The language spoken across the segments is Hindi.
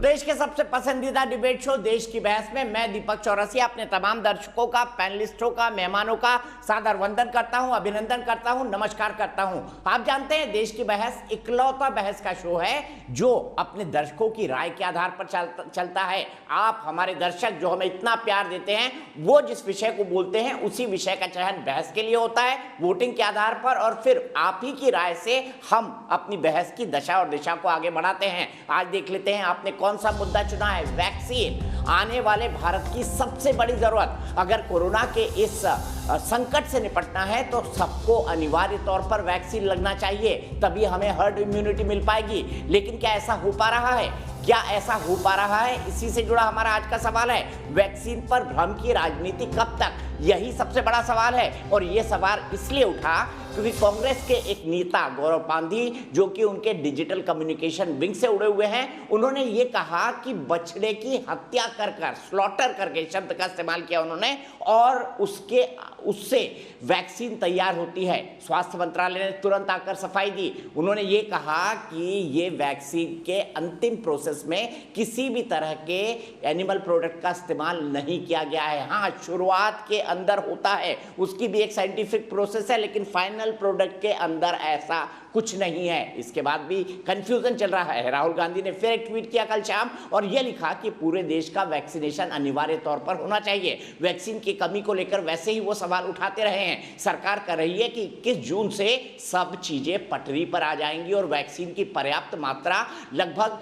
देश के सबसे पसंदीदा डिबेट शो देश की बहस में मैं दीपक चौरसिया अपने तमाम दर्शकों का, पैनलिस्टों का, मेहमानों का सादर वंदन करता हूं, अभिनंदन करता हूं, नमस्कार करता हूं। आप जानते हैं देश की बहस इकलौता बहस का शो है जो अपने दर्शकों की राय के आधार पर चलता है। आप हमारे दर्शक जो हमें इतना प्यार देते हैं, वो जिस विषय को बोलते हैं उसी विषय का चयन बहस के लिए होता है वोटिंग के आधार पर, और फिर आप ही की राय से हम अपनी बहस की दशा और दिशा को आगे बढ़ाते हैं। आज देख लेते हैं आपने कौन सा मुद्दा चुना है। वैक्सीन, आने वाले भारत की सबसे बड़ी जरूरत। अगर कोरोना के इस संकट से निपटना है तो सबको अनिवार्य तौर पर वैक्सीन लगना चाहिए, तभी हमें हर्ड इम्यूनिटी मिल पाएगी। लेकिन क्या ऐसा हो पा रहा है? क्या ऐसा हो पा रहा है? इसी से जुड़ा हमारा आज का सवाल है। वैक्सीन पर भ्रम की राजनीति कब तक? यही सबसे बड़ा सवाल है। और यह सवाल इसलिए उठा क्योंकि कांग्रेस के एक नेता गौरव पांधी, जो कि उनके डिजिटल कम्युनिकेशन विंग से उड़े हुए हैं, उन्होंने ये कहा कि बछड़े की हत्या कर स्लॉटर करके शब्द का इस्तेमाल किया उन्होंने, और उससे वैक्सीन तैयार होती है। स्वास्थ्य मंत्रालय ने तुरंत आकर सफाई दी। उन्होंने ये कहा कि ये वैक्सीन के अंतिम प्रोसेस में किसी भी तरह के एनिमल प्रोडक्ट का इस्तेमाल नहीं किया गया है। हाँ, शुरुआत के अंदर होता है, उसकी भी एक साइंटिफिक प्रोसेस है, लेकिन फाइनल प्रोडक्ट के अंदर ऐसा कुछ नहीं है। इसके बाद भी कंफ्यूजन चल रहा है। राहुल गांधी ने फिर एक ट्वीट किया कल शाम और यह लिखा कि पूरे देश का वैक्सीनेशन अनिवार्य तौर पर होना चाहिए। वैक्सीन की कमी को लेकर वैसे ही वो सवाल उठाते रहे हैं। सरकार कर रही है कि 21 जून से सब चीजें पटरी पर आ जाएंगी और वैक्सीन की पर्याप्त मात्रा लगभग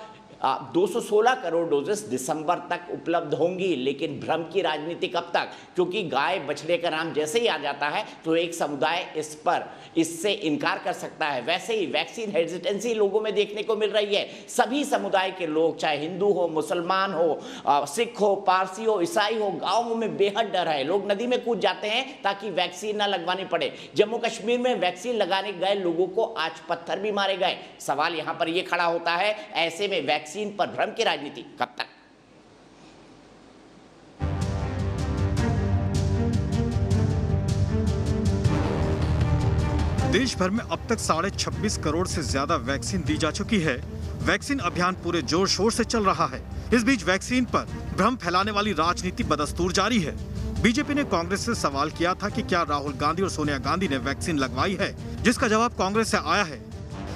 216 करोड़ डोजेस दिसंबर तक उपलब्ध होंगी। लेकिन भ्रम की राजनीति कब तक? क्योंकि गाय बछड़े का नाम जैसे ही आ जाता है तो एक समुदाय इससे इनकार कर सकता है। वैसे ही वैक्सीन हेजिटेंसी लोगों में देखने को मिल रही है। सभी समुदाय के लोग, चाहे हिंदू हो, मुसलमान हो, सिख हो, पारसी हो, ईसाई हो, गाँवों में बेहद डर है। लोग नदी में कूद जाते हैं ताकि वैक्सीन ना लगवानी पड़े। जम्मू कश्मीर में वैक्सीन लगाने गए लोगों को आज पत्थर भी मारे गए। सवाल यहां पर यह खड़ा होता है, ऐसे में वैक्सीन पर भ्रम की राजनीति कब तक? देश भर में अब तक 26.5 करोड़ से ज्यादा वैक्सीन दी जा चुकी है। वैक्सीन अभियान पूरे जोर शोर से चल रहा है। इस बीच वैक्सीन पर भ्रम फैलाने वाली राजनीति बदस्तूर जारी है। बीजेपी ने कांग्रेस से सवाल किया था कि क्या राहुल गांधी और सोनिया गांधी ने वैक्सीन लगवाई है, जिसका जवाब कांग्रेस से आया है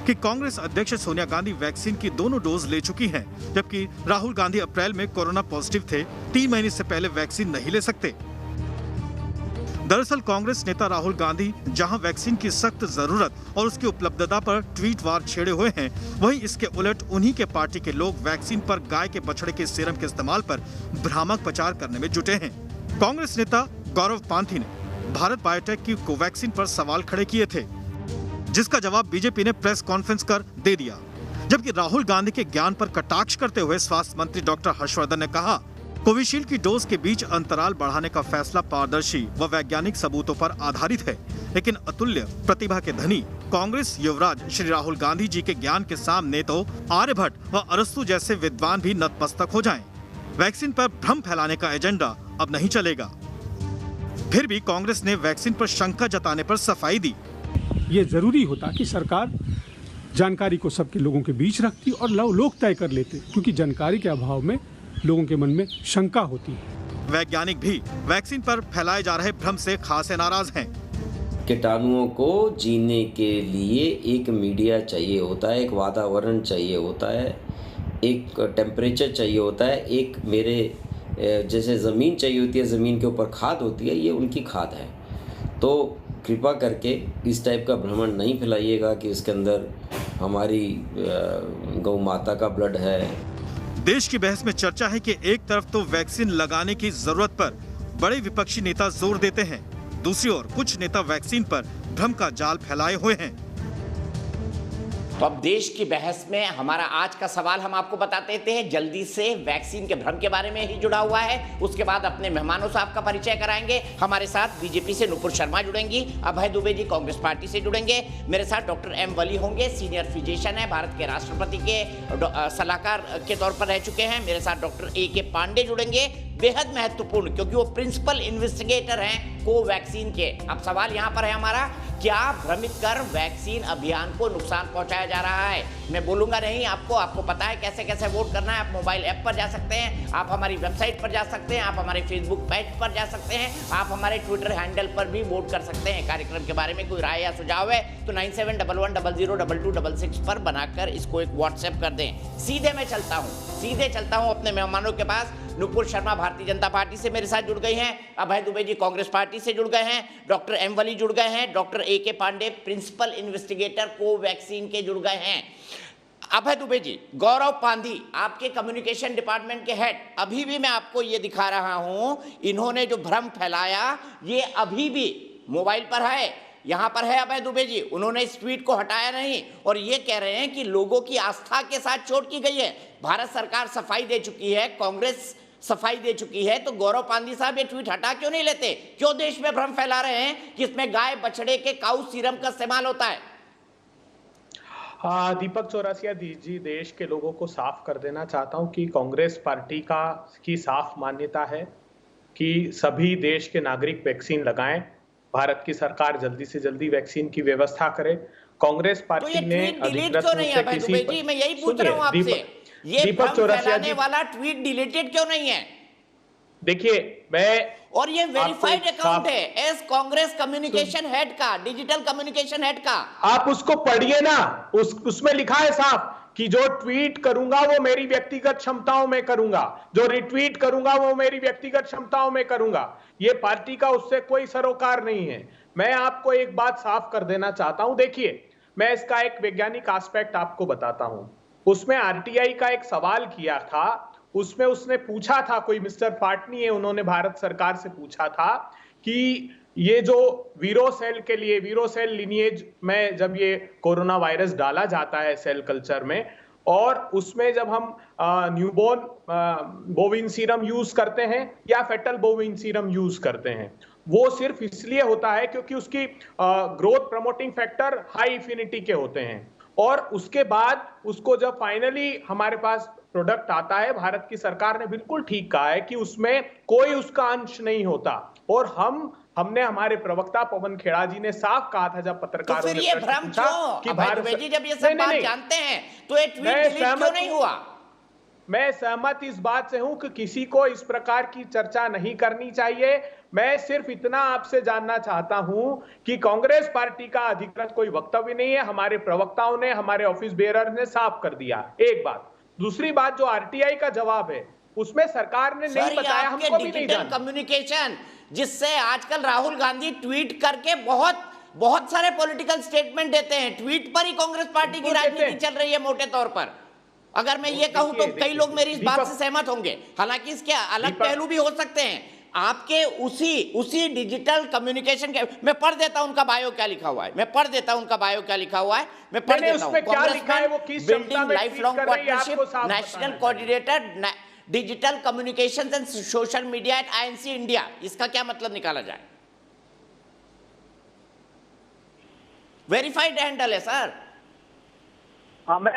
कि कांग्रेस अध्यक्ष सोनिया गांधी वैक्सीन की दोनों डोज ले चुकी हैं, जबकि राहुल गांधी अप्रैल में कोरोना पॉजिटिव थे, 3 महीने से पहले वैक्सीन नहीं ले सकते। दरअसल कांग्रेस नेता राहुल गांधी जहां वैक्सीन की सख्त जरूरत और उसकी उपलब्धता पर ट्वीट वार छेड़े हुए हैं, वहीं इसके उलट उन्हीं के पार्टी के लोग वैक्सीन पर गाय के बछड़े के सीरम के इस्तेमाल पर भ्रामक प्रचार करने में जुटे हैं। कांग्रेस नेता गौरव पांधी ने भारत बायोटेक की कोवैक्सीन पर सवाल खड़े किए थे, जिसका जवाब बीजेपी ने प्रेस कॉन्फ्रेंस कर दे दिया। जबकि राहुल गांधी के ज्ञान पर कटाक्ष करते हुए स्वास्थ्य मंत्री डॉक्टर हर्षवर्धन ने कहा, कोविशील्ड की डोज के बीच अंतराल बढ़ाने का फैसला पारदर्शी व वैज्ञानिक सबूतों पर आधारित है, लेकिन अतुल्य प्रतिभा के धनी कांग्रेस युवराज श्री राहुल गांधी जी के ज्ञान के सामने तो आर्यभट्ट व अरस्तु जैसे विद्वान भी नतमस्तक हो जाएं। वैक्सीन पर भ्रम फैलाने का एजेंडा अब नहीं चलेगा। फिर भी कांग्रेस ने वैक्सीन पर शंका जताने पर सफाई दी। ये जरूरी होता कि सरकार जानकारी को सबके लोगों के बीच रखती और लोग तय कर लेते, क्योंकि जानकारी के अभाव में लोगों के मन में शंका होती है। वैज्ञानिक भी वैक्सीन पर फैलाए जा रहे भ्रम से खासे नाराज हैं। कीटाणुओं को जीने के लिए एक मीडिया चाहिए होता है, एक वातावरण चाहिए होता है, एक टेम्परेचर चाहिए होता है, एक मेरे जैसे ज़मीन चाहिए होती है, ज़मीन के ऊपर खाद होती है, ये उनकी खाद है। तो कृपा करके इस टाइप का भ्रमण नहीं फैलाइएगा कि इसके अंदर हमारी गौ माता का ब्लड है। देश की बहस में चर्चा है कि एक तरफ तो वैक्सीन लगाने की जरूरत पर बड़े विपक्षी नेता जोर देते हैं, दूसरी ओर कुछ नेता वैक्सीन पर भ्रम का जाल फैलाए हुए हैं। तो अब देश की बहस में हमारा आज का सवाल हम आपको बता देते हैं जल्दी से। वैक्सीन के भ्रम के बारे में ही जुड़ा हुआ है। उसके बाद अपने मेहमानों से आपका परिचय कराएंगे। हमारे साथ बीजेपी से नुपुर शर्मा जुड़ेंगी, अभय दुबे जी कांग्रेस पार्टी से जुड़ेंगे, मेरे साथ डॉक्टर एम वली होंगे, सीनियर फिजिशियन है, भारत के राष्ट्रपति के सलाहकार के तौर पर रह चुके हैं। मेरे साथ डॉक्टर ए के पांडे जुड़ेंगे, बेहद महत्वपूर्ण क्योंकि वो प्रिंसिपल इन्वेस्टिगेटर हैं कोवैक्सीन के। अब सवाल यहाँ पर है हमारा क्या भ्रमित कर वैक्सीन अभियान को नुकसान पहुंचाया जा रहा है? मैं बोलूंगा नहीं, आपको पता है कैसे कैसे वोट करना है। आप मोबाइल ऐप पर जा सकते हैं, आप हमारी वेबसाइट पर जा सकते हैं, आप हमारे फेसबुक पेज पर जा सकते हैं, आप हमारे ट्विटर हैंडल पर भी वोट कर सकते हैं। कार्यक्रम के बारे में कोई राय या सुझाव है तो 9711002266 पर बनाकर इसको एक व्हाट्सएप कर दें। सीधे चलता हूं अपने मेहमानों के पास। नुपुर शर्मा भारतीय जनता पार्टी से मेरे साथ जुड़ गई हैं, अभय दुबे जी कांग्रेस पार्टी से जुड़ गए हैं, डॉक्टर एम वली जुड़ गए हैं, doctor A K. Pandey principal investigator Covaxin के जुड़ गए हैं। अभय दुबे जी, गौरव पांधी आपके कम्युनिकेशन डिपार्टमेंट के हेड, अभी भी मैं आपको ये दिखा रहा हूं, इन्होंने जो भ्रम फैलाया ये अभी भी मोबाइल पर है, यहां पर है अभय दुबे जी, उन्होंने इस ट्वीट को हटाया नहीं और ये कह रहे हैं कि लोगों की आस्था के साथ चोट की गई है। भारत सरकार सफाई दे चुकी है, कांग्रेस सफाई दे चुकी है, तो गौरव पांधी साहब ये ट्वीट हटा क्यों नहीं लेते? क्यों देश में भ्रम फैला रहे हैं कि इसमें गाय बछड़े के काऊ सीरम का इस्तेमाल होता है? दीपक चौरसिया जी, देश के लोगों को साफ कर देना चाहता हूं कि कांग्रेस पार्टी की साफ मान्यता है कि सभी देश के नागरिक वैक्सीन लगाएं। भारत की सरकार जल्दी से जल्दी वैक्सीन की व्यवस्था करे। कांग्रेस पार्टी ने डिलीट क्यों नहीं है भाई दुबे जी? मैं यही पूछ रहा हूं आपसे, ये भ्रम फैलाने वाला ट्वीट डिलीटेड क्यों नहीं है? देखिए, और ये वेरीफाइड अकाउंट है एस कांग्रेस कम्युनिकेशन हेड का, डिजिटल कम्युनिकेशन हेड का। आप उसको पढ़िए ना, उसमें लिखा है साफ कि जो ट्वीट करूंगा वो मेरी व्यक्तिगत क्षमताओं में करूंगा, जो रिट्वीट करूंगा वो मेरी व्यक्तिगत क्षमताओं में करूंगा। ये पार्टी का उससे कोई सरोकार नहीं है। मैं आपको एक बात साफ कर देना चाहता हूं। देखिए, मैं इसका एक वैज्ञानिक एस्पेक्ट आपको बताता हूं। उसमें आरटीआई का एक सवाल किया था, उसमें उसने पूछा था, कोई मिस्टर फाटनी है, उन्होंने भारत सरकार से पूछा था कि ये जो वीरोसेल लिनिएज में जब ये कोरोना वायरस डाला जाता है सेल कल्चर में, और उसमें जब हम न्यूबॉर्न बोविन सीरम यूज करते हैं या फेटल बोविन सीरम यूज करते हैं, वो सिर्फ इसलिए होता है क्योंकि उसकी growth promoting factor high affinity के होते हैं। और उसके बाद उसको जब फाइनली हमारे पास प्रोडक्ट आता है, भारत की सरकार ने बिल्कुल ठीक कहा है कि उसमें कोई उसका अंश नहीं होता। और हमने हमारे प्रवक्ता पवन खेड़ा जी ने साफ कहा था जब पत्रकारों तो फिर ये भ्रम क्यों कि भारत जी जब ये सब बात जानते हैं तो ये ट्वीट डिलीट क्यों नहीं हुआ? मैं सहमत इस बात से हूं कि किसी को इस प्रकार की चर्चा नहीं करनी चाहिए। मैं सिर्फ इतना आपसे जानना चाहता हूं कि कांग्रेस पार्टी का अधिकृत कोई वक्तव्य नहीं है। हमारे प्रवक्ताओं ने, हमारे ऑफिस बेयरर ने साफ कर दिया। एक बात। दूसरी बात, जो आरटीआई का जवाब है उसमें सरकार ने नहीं बताया, हमको भी नहीं जाना। कम्युनिकेशन जिससे आजकल राहुल गांधी ट्वीट करके बहुत सारे पॉलिटिकल स्टेटमेंट देते हैं, ट्वीट पर ही कांग्रेस पार्टी की राजनीति चल रही है मोटे तौर पर। अगर मैं ये कहूं तो कई लोग मेरी इस बात से सहमत होंगे, हालांकि इसके अलग पहलू भी हो सकते हैं। आपके उसी डिजिटल कम्युनिकेशन के, मैं पढ़ देता हूं उनका बायो क्या लिखा हुआ है, मैं पढ़ देता हूं building life long partnership, national coordinator digital communications and social media at INC India. इसका क्या मतलब निकाला जाए? वेरीफाइड हैंडल है सर। हाँ, मैं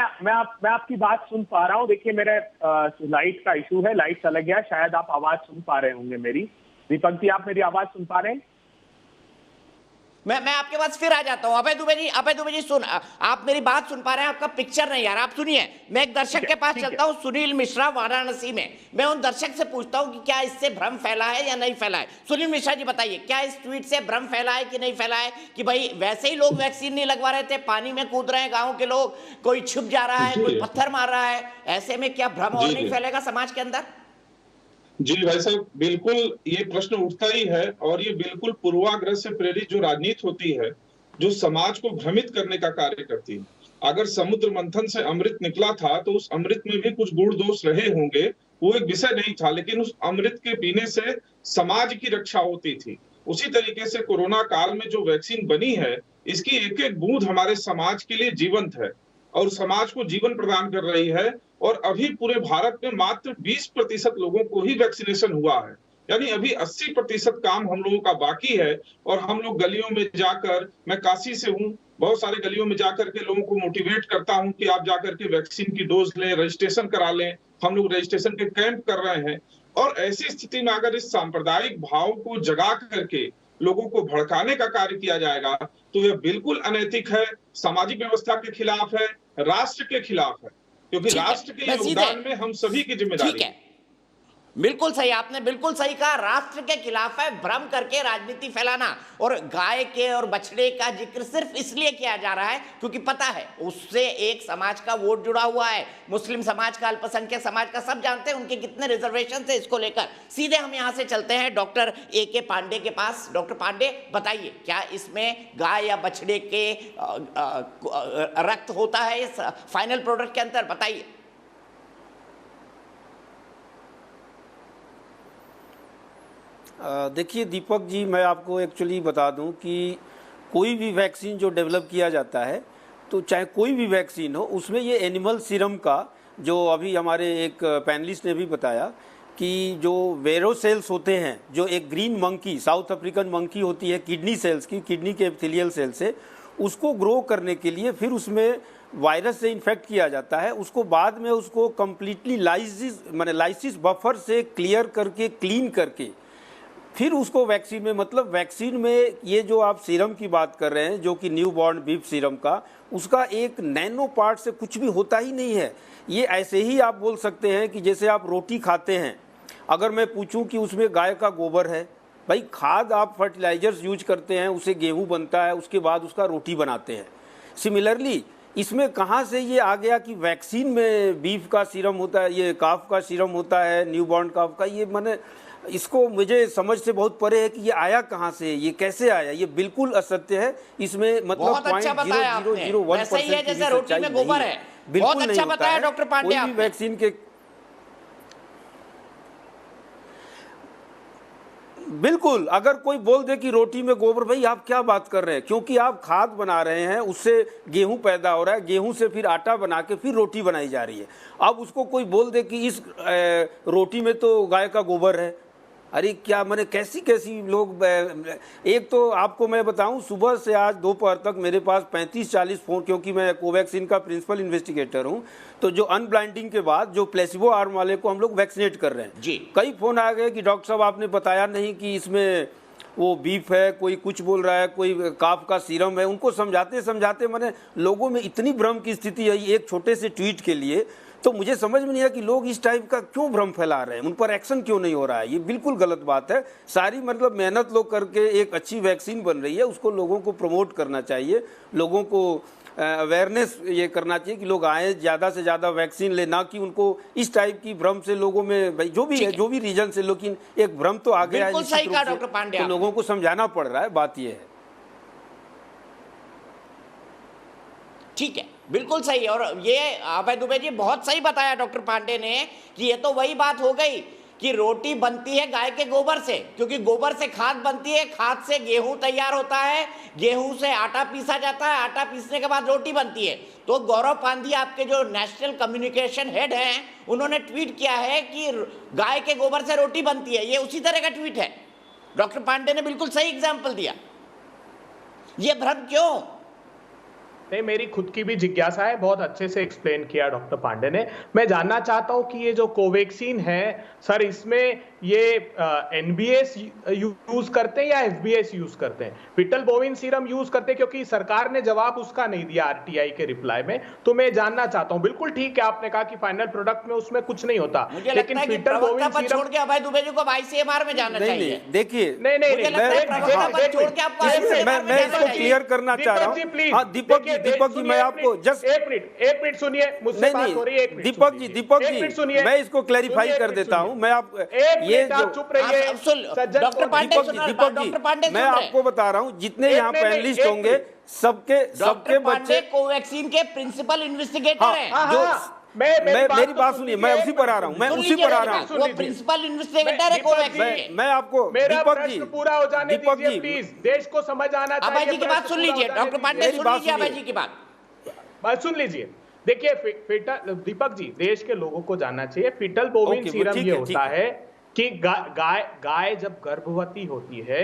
आपकी बात सुन पा रहा हूँ। देखिए, मेरे लाइट का इशू है, लाइट चला गया, शायद आप आवाज सुन पा रहे होंगे मेरी। दीपक जी, आप मेरी आवाज सुन पा रहे हैं? मैं आपके पास फिर आ जाता हूं। अभय दुबे जी सुन, आप मेरी बात सुन पा रहे हैं, आपका पिक्चर नहीं यार, आप सुनिए। मैं एक दर्शक के पास चलता हूं, सुनील मिश्रा वाराणसी में। मैं उन दर्शक से पूछता हूं कि क्या इससे भ्रम फैला है या नहीं फैला है। सुनील मिश्रा जी बताइए, क्या इस ट्वीट से भ्रम फैला है कि नहीं फैला है कि भाई वैसे ही लोग वैक्सीन नहीं लगवा रहे थे, पानी में कूद रहे हैं गाँव के लोग, कोई छुप जा रहा है, कोई पत्थर मार रहा है, ऐसे में क्या भ्रम और नहीं फैलेगा समाज के अंदर? जी भाई साहब, बिल्कुल ये प्रश्न उठता ही है, और ये बिल्कुल पूर्वाग्रह से प्रेरित जो राजनीति होती है, जो समाज को भ्रमित करने का कार्य करती है। अगर समुद्र मंथन से अमृत निकला था तो उस अमृत में भी कुछ गुण दोष रहे होंगे, वो एक विषय नहीं था, लेकिन उस अमृत के पीने से समाज की रक्षा होती थी। उसी तरीके से कोरोना काल में जो वैक्सीन बनी है, इसकी एक एक बूंद हमारे समाज के लिए जीवंत है और समाज को जीवन प्रदान कर रही है। और अभी पूरे भारत में मात्र 20% लोगों को ही वैक्सीनेशन हुआ है, यानी अभी 80% काम हम लोगों का बाकी है। और हम लोग गलियों में जाकर, मैं काशी से हूँ, बहुत सारे गलियों में जाकर के लोगों को मोटिवेट करता हूँ कि आप जाकर के वैक्सीन की डोज लें, रजिस्ट्रेशन करा लें। हम लोग रजिस्ट्रेशन के कैंप कर रहे हैं। और ऐसी स्थिति में अगर इस सांप्रदायिक भाव को जगा करके लोगों को भड़काने का कार्य किया जाएगा तो यह बिल्कुल अनैतिक है, सामाजिक व्यवस्था के खिलाफ है, राष्ट्र के खिलाफ है, क्योंकि राष्ट्र के योगदान में हम सभी की जिम्मेदारी है। बिल्कुल सही, आपने बिल्कुल सही कहा, राष्ट्र के खिलाफ है भ्रम करके राजनीति फैलाना। और गाय के और बछड़े का जिक्र सिर्फ इसलिए किया जा रहा है क्योंकि पता है उससे एक समाज का वोट जुड़ा हुआ है, मुस्लिम समाज का, अल्पसंख्यक समाज का, सब जानते हैं उनके कितने रिजर्वेशन है इसको लेकर। सीधे हम यहां से चलते हैं डॉक्टर A.K. पांडे के पास। डॉक्टर पांडे बताइए, क्या इसमें गाय या बछड़े के रक्त होता है इस फाइनल प्रोडक्ट के अंदर? बताइए। देखिए दीपक जी, मैं आपको एक्चुअली बता दूं कि कोई भी वैक्सीन जो डेवलप किया जाता है, तो चाहे कोई भी वैक्सीन हो, उसमें ये एनिमल सीरम का, जो अभी हमारे एक पैनलिस्ट ने भी बताया कि जो वेरो सेल्स होते हैं, जो एक green monkey, south African monkey होती है किडनी सेल्स की, किडनी के एपिथेलियल सेल से, उसको ग्रो करने के लिए फिर उसमें वायरस से इन्फेक्ट किया जाता है, उसको बाद में उसको कम्प्लीटली लाइसिस बफर से क्लियर करके, क्लीन करके, फिर उसको वैक्सीन में, मतलब वैक्सीन में ये जो आप सीरम की बात कर रहे हैं, जो कि न्यू बॉर्न बीफ सीरम का, उसका एक नैनो पार्ट से कुछ भी होता ही नहीं है। ये ऐसे ही आप बोल सकते हैं कि जैसे आप रोटी खाते हैं, अगर मैं पूछूं कि उसमें गाय का गोबर है, भाई खाद आप फर्टिलाइजर्स यूज करते हैं, उससे गेहूं बनता है, उसके बाद उसका रोटी बनाते हैं। सिमिलरली इसमें कहाँ से ये आ गया कि वैक्सीन में बीफ का सीरम होता है, ये काफ का सीरम होता है, न्यू बॉर्न काफ का, ये मैंने इसको मुझे समझ से बहुत परे है कि ये आया कहाँ से, ये कैसे आया, ये बिल्कुल असत्य है। इसमें मतलब बहुत अच्छा बताया आपने, वैसा ही है जैसे रोटी में गोबर है। बहुत अच्छा बताया डॉक्टर पांडे आपने। वैक्सीन के बिल्कुल, अगर कोई बोल दे कि रोटी में गोबर, भाई आप क्या बात कर रहे हैं, क्योंकि आप खाद बना रहे हैं, उससे गेहूं पैदा हो रहा है, गेहूं से फिर आटा बना के फिर रोटी बनाई जा रही है। अब उसको कोई बोल दे कि इस रोटी में तो गाय का गोबर है, अरे क्या, मैंने कैसी कैसी लोग। एक तो आपको मैं बताऊं, सुबह से आज दोपहर तक मेरे पास 35-40 फोन, क्योंकि मैं कोवैक्सीन का प्रिंसिपल इन्वेस्टिगेटर हूं, तो जो अनब्लाइंडिंग के बाद जो प्लेसिबो आर्म वाले को हम लोग वैक्सीनेट कर रहे हैं जी, कई फोन आ गए कि डॉक्टर साहब आपने बताया नहीं कि इसमें वो बीफ है, कोई कुछ बोल रहा है, कोई काफ का सीरम है। उनको समझाते समझाते मैंने लोगों में इतनी भ्रम की स्थिति आई एक छोटे से ट्वीट के लिए, तो मुझे समझ में नहीं आया कि लोग इस टाइप का क्यों भ्रम फैला रहे हैं, उन पर एक्शन क्यों नहीं हो रहा है। ये बिल्कुल गलत बात है। सारी मतलब मेहनत लोग करके एक अच्छी वैक्सीन बन रही है, उसको लोगों को प्रमोट करना चाहिए, लोगों को अवेयरनेस ये करना चाहिए कि लोग आए, ज़्यादा से ज़्यादा वैक्सीन ले, ना कि उनको इस टाइप की भ्रम से लोगों में, भाई जो भी है, जो भी रीजन से, लेकिन एक भ्रम तो आ गया है, तो लोगों को समझाना पड़ रहा है। बात ये है। ठीक है, बिल्कुल सही। और ये अभय दुबे जी बहुत सही बताया डॉक्टर पांडे ने कि ये तो वही बात हो गई कि रोटी बनती है गाय के गोबर से, क्योंकि गोबर से खाद बनती है, खाद से गेहूं तैयार होता है, गेहूं से आटा पीसा जाता है, आटा पीसने के बाद रोटी बनती है। तो गौरव पांधी आपके जो नेशनल कम्युनिकेशन हेड हैं, उन्होंने ट्वीट किया है कि गाय के गोबर से रोटी बनती है। ये उसी तरह का ट्वीट है। डॉक्टर पांडे ने बिल्कुल सही एग्जाम्पल दिया। ये भ्रम क्यों? नहीं, मेरी खुद की भी जिज्ञासा है, बहुत अच्छे से एक्सप्लेन किया डॉक्टर पांडे ने। मैं जानना चाहता हूं कि ये जो कोवैक्सीन है सर, इसमें ये एनबीएस यूज करते हैं या एफबीएस यूज करते हैं? फिटल बोविन सीरम यूज करते हैं, क्योंकि सरकार ने जवाब उसका नहीं दिया आरटीआई के रिप्लाई में। तो मैं जानना चाहता हूं, बिल्कुल ठीक है आपने कहा कि फाइनल प्रोडक्ट में उसमें कुछ नहीं होता, लेकिन फिटल बोविन सीरम छोड़ के अभय दुबे जी को आईसीएमआर में जाना चाहिए। देखिए, नहीं, मैं इसको क्लियर करना चाह रहा हूँ। दीपक जी, मैं आपको जस्ट एक मिनट सुनिए, मुझसे बात हो रही है। दीपक जी, मैं इसको क्लैरिफाई कर देता हूँ। मैं आप ये जो चुप रहिए डॉक्टर पांडे, दीपक जी, मैं आपको बता रहा हूँ, जितने यहाँ पैनलिस्ट होंगे सबके बच्चे कोवैक्सीन के प्रिंसिपल इन्वेस्टिगेटर हैं। जो मेरी बात सुनिए, मैं उसी पर आ रहा हूँ, मैं उसी पर आ रहा हूँ। वो प्रिंसिपल इन्वेस्टिगेटर है कोवैक्सीन। मैं आपको दीपक जी, पूरा हो जाने दीजिए प्लीज, देश को समझ आना चाहिए। अभय जी की बात सुन लीजिए, डॉक्टर पांडे सुन लीजिए अभय जी की बात सुन लीजिए। देखिए दीपक जी, देश के लोगों को जानना चाहिए, फिटल बोविन सीरम ये होता है कि गाय जब गर्भवती होती है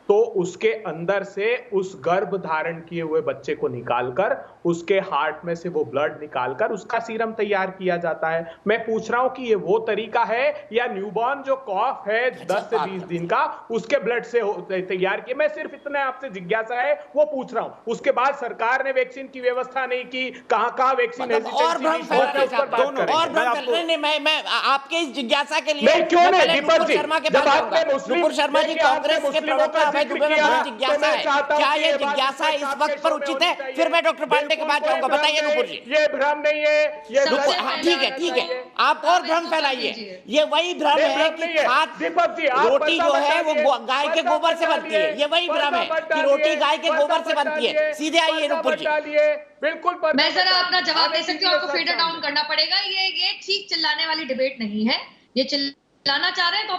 तो उसके अंदर से उस गर्भ धारण किए हुए बच्चे को निकालकर उसके हार्ट में से वो ब्लड निकालकर उसका सीरम तैयार किया जाता है। मैं पूछ रहा हूं कि ये वो तरीका है या न्यूबॉर्न जो कॉफ है 10 से 20 दिन का उसके ब्लड से तैयार किया? मैं सिर्फ इतना आपसे जिज्ञासा है वो पूछ रहा हूं। उसके बाद सरकार ने वैक्सीन की व्यवस्था नहीं की, कहाँ वैक्सीन मैं आपके इस जिज्ञासा के लिए नहीं, क्यों नहीं दीपक जी, शर्मा के पास जाऊंगा। नुपुर शर्मा जी कांग्रेस के प्रवक्ता अभय दुबे में बड़ी जिज्ञासा है, क्या ये जिज्ञासा इस वक्त पर उचित है? फिर मैं डॉक्टर पांडे के पास जाऊंगा। बताइए नुपुर जी। ये भ्रम नहीं है, ये ठीक है, आप और भ्रम फैलाइए। ये वही भ्रम है कि रोटी जो है वो गाय के गोबर से बनती है, ये वही भ्रम है कि रोटी गाय के गोबर से बनती है। सीधे आइए नुपुर जी। बिल्कुल मैं जरा अपना जवाब दे सकती हूँ, आपको फेडर डाउन करना पड़ेगा। ये चीख चिल्लाने वाली डिबेट नहीं है, ये चिल्लाना चाह रहे हैं तो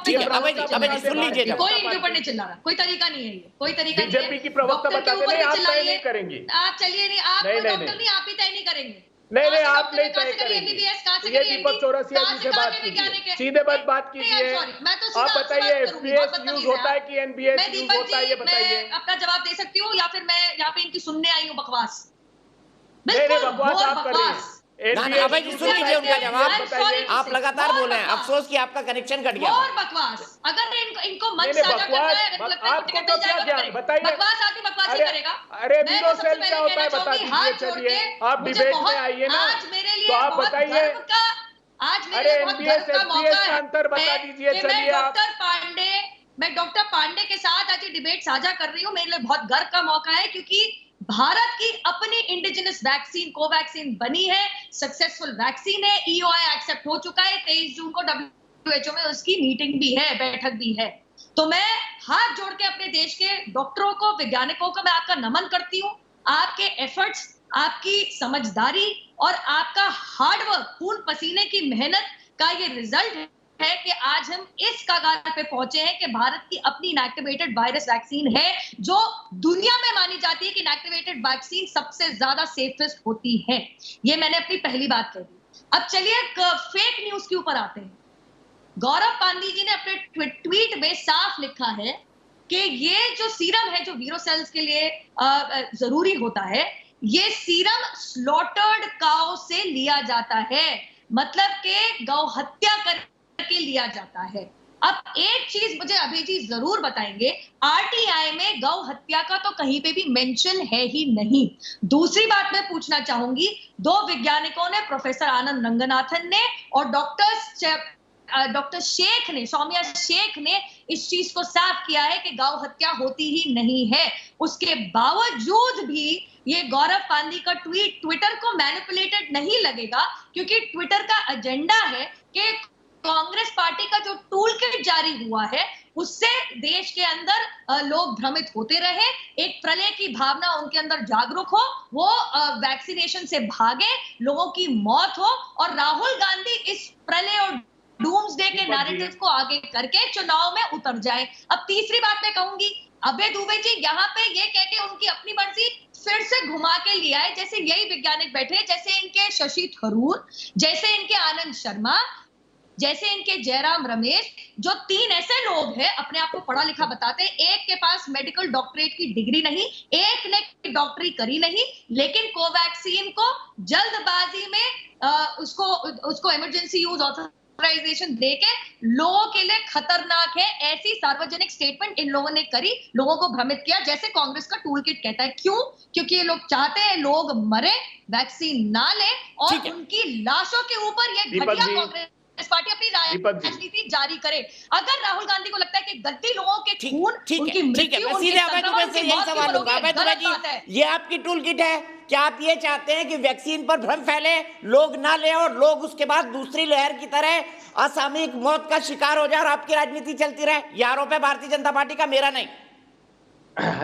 सुन लीजिए। कोई इनके ऊपर नहीं चिल्ला रहा, कोई तरीका नहीं है, ये कोई तरीका नहीं बीजेपी की प्रवक्ता डॉक्टर के ऊपर बताते हैं, भी आप चिल्लाइए। तय नहीं करेंगे। आप चलिए नहीं, आप कोई डॉक्टर नहीं, आप ही तय नहीं करेंगे। नहीं आप नहीं तय करेंगे। ये दीपक चौरसिया जी से बात कीजिए, सीधे बात कीजिए। आप बताइए एफपीएस यूज होता है कि एनबीएस यूज होता है, ये बताइए। मैं अपना जवाब दे सकती हूँ या फिर मैं यहाँ पे इनकी सुनने आई हूँ बकवास। नहीं बकवास आप कर रही हैं। अभय जी सुन लीजिए उनका जवाब। आप लगातार बोले हैं, अफसोस कि आपका कनेक्शन कट गया। और बकवास, अगर इनको मंच साझा करना है, अगर लगता है टिकट मिल जाएगा, बताइए। बकवास आदमी बकवास ही करेगा। अरे वीरो सेल क्या होता है बता दीजिए। चलिए आप डिबेट में आइए ना, तो आप बताइए। आज मेरे लिए बहुत गर्व का मौका है अंतर बता दीजिए। चलिए मैं डॉक्टर पांडे के साथ आज ये डिबेट साझा कर रही हूँ। मेरे लिए बहुत गर्व का मौका है क्योंकि भारत की अपनी इंडिजिनस वैक्सीन कोवैक्सीन बनी है, सक्सेसफुल वैक्सीन है, ईओआई एक्सेप्ट हो चुका है। 23 जून को WHO में उसकी मीटिंग भी है, बैठक भी है। तो मैं हाथ जोड़ के अपने देश के डॉक्टरों को, वैज्ञानिकों को मैं आपका नमन करती हूँ। आपके एफर्ट्स, आपकी समझदारी और आपका हार्डवर्क, खून पसीने की मेहनत का ये रिजल्ट है कि आज हम इस कगार पे पहुंचे हैं कि भारत की अपनी इनएक्टिवेटेड वायरस वैक्सीन है, जो दुनिया में मानी जाती है कि इनएक्टिवेटेड वैक्सीन सबसे ज्यादा सेफेस्ट होती है। ये मैंने अपनी पहली बात कह दी। अब चलिए फेक न्यूज के ऊपर आते हैं। गौरव पांडी जी ने अपने ट्वीट में साफ लिखा है कि ये जो सीरम है जो वीरो सेल्स के लिए जरूरी होता है, ये सीरम स्लॉटर्ड काउ से लिया जाता है, मतलब कि गौ हत्या करके लिया जाता है। अब एक चीज मुझे अभी जी जरूर बताएंगे, आरटीआई में गौ हत्या का तो कहीं पे भी मेंशन है ही नहीं। दूसरी बात मैं पूछना चाहूंगी, दो वैज्ञानिकों ने, प्रोफेसर आनंद रंगनाथन ने और डॉक्टर शेख ने, सौम्या शेख ने इस चीज को साफ किया है कि गौ हत्या होती ही नहीं है। उसके बावजूद भी ये गौरव पांडी का ट्वीट ट्विटर को मैनिपुलेटेड नहीं लगेगा, क्योंकि ट्विटर का एजेंडा है कि कांग्रेस पार्टी का जो टूल किट जारी हुआ है उससे देश के अंदर लोग भ्रमित होते रहे, एक प्रलय की भावना उनके अंदर जागरूक हो, वो वैक्सीनेशन से भागे, लोगों की मौत हो और राहुल गांधी इस प्रलय और डूम्सडे के नैरेटिव को आगे करके चुनाव में उतर जाए। अब तीसरी बात मैं कहूंगी, अभय दुबे जी यहाँ पे ये कह के उनकी अपनी मर्जी फिर से घुमा के लिया है, जैसे यही वैज्ञानिक बैठे, जैसे इनके शशि थरूर, जैसे इनके आनंद शर्मा, जैसे इनके जयराम रमेश, जो तीन ऐसे लोग हैं अपने आप को पढ़ा लिखा बताते हैं, एक के पास मेडिकल डॉक्टरेट की डिग्री नहीं, एक ने डॉक्टरी करी नहीं, लेकिन कोवैक्सीन को जल्दबाजी में उसको इमरजेंसी यूज ऑथराइजेशन देके लोगों के लिए खतरनाक है, ऐसी सार्वजनिक स्टेटमेंट इन लोगों ने करी, लोगों को भ्रमित किया, जैसे कांग्रेस का टूल किट कहता है। क्यों? क्योंकि ये लोग चाहते हैं लोग मरे, वैक्सीन ना ले और उनकी लाशों के ऊपर ये घटिया कांग्रेस पार्टी अपनी राजनीति जारी करे। अगर राहुल गांधी को लगता है कि गद्दी लोगों के खून, उनकी मृत्यु, उनकी संक्रमण से यही सवाल होगा, गलत बात है। ये आपकी टूल किट है। क्या आप ये चाहते हैं कि वैक्सीन पर भ्रम फैले, लोग ना ले और लोग उसके बाद दूसरी लहर की तरह असामयिक मौत का शिकार हो जाए और आपकी राजनीति चलती रहे? ये आरोप है भारतीय जनता पार्टी का, मेरा नहीं।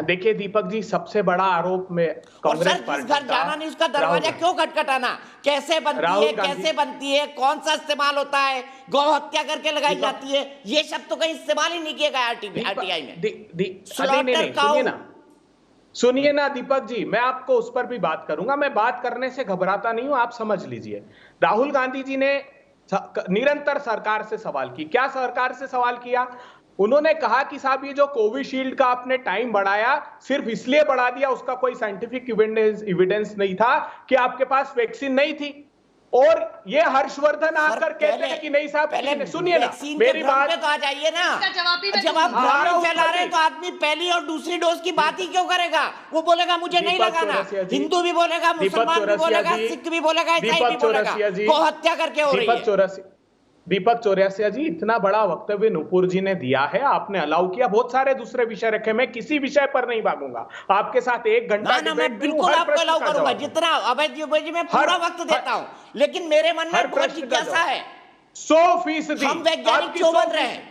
देखिए दीपक जी, सबसे बड़ा आरोप में कांग्रेस पार्टी का, घर जाना नहीं, उसका दरवाजा क्यों खटखटाना, कैसे बनती है, कैसे बनती है, कौन सा इस्तेमाल होता है, गौ हत्या करके लगाई जाती है, ये शब्द तो कहीं इस्तेमाल ही नहीं किया गया आरटीआई में। सुनिए ना दीपक जी, मैं आपको उस पर भी बात करूंगा, मैं बात करने से घबराता नहीं हूं, आप समझ लीजिए। राहुल गांधी जी ने निरंतर सरकार से सवाल की, क्या सरकार से सवाल किया? उन्होंने कहा कि साहब ये जो कोविशील्ड का आपने टाइम बढ़ाया सिर्फ इसलिए बढ़ा दिया, उसका कोई साइंटिफिक एविडेंस नहीं था कि आपके पास वैक्सीन नहीं थी। और ये हर्षवर्धन आकर कहते हैं कि नहीं साहब, सुनिए ना मेरी बात तो आ जाइए ना। जब आप भ्रम फैला रहे हैं तो आदमी पहली और दूसरी डोज की बात ही क्यों करेगा? वो बोलेगा मुझे नहीं लगाना, हिंदू भी बोलेगा, मुसलमान भी बोलेगा, सिख भी बोलेगा, ईसाई भी बोलेगा, गौ हत्या करके हो रही है। दीपक चौरसिया जी, इतना बड़ा वक्तव्य नूपुर जी ने दिया है, आपने अलाउ किया, बहुत सारे दूसरे विषय रखे, मैं किसी विषय पर नहीं भागूंगा, आपके साथ 1 घंटा ना, मैं बिल्कुल आपको अलाउ करूंगा, जितना अभय जी मैं पूरा वक्त देता हूं, लेकिन मेरे मन में बहुत जिज्ञासा है। 100% हम वैज्ञानिक क्यों बन रहे हैं?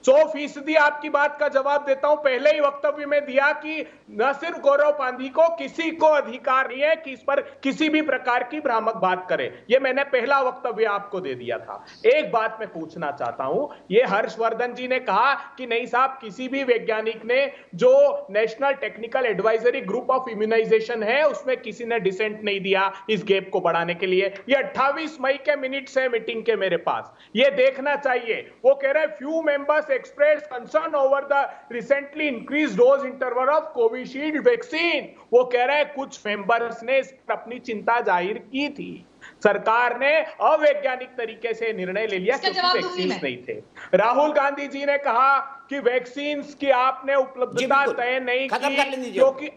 100% आपकी बात का जवाब देता हूं। पहले ही वक्तव्य में दिया कि न सिर्फ गौरव पांधी को, किसी को अधिकार नहीं है कि इस पर किसी भी प्रकार की भ्रामक बात करे, ये मैंने पहला वक्तव्य आपको दे दिया था। एक बात मैं पूछना चाहता हूं, ये हर्षवर्धन जी ने कहा कि नहीं साहब, किसी भी वैज्ञानिक ने जो national technical advisory group of immunisation है उसमें किसी ने डिसेंट नहीं दिया इस गैप को बढ़ाने के लिए। ये 28 मई के मिनट्स है मीटिंग के मेरे पास, ये देखना चाहिए। वो कह रहे हैं few members expressed concern over the recently increased dose interval of Covishield vaccine। वो कह रहे हैं कुछ मेंबर्स ने इस पर अपनी चिंता जाहिर की थी, सरकार ने अवैज्ञानिक तरीके से निर्णय ले लिया क्योंकि वैक्सीन नहीं थे। राहुल गांधी जी ने कहा कि वैक्सीन की आपने उपलब्धता तय नहीं की क्योंकि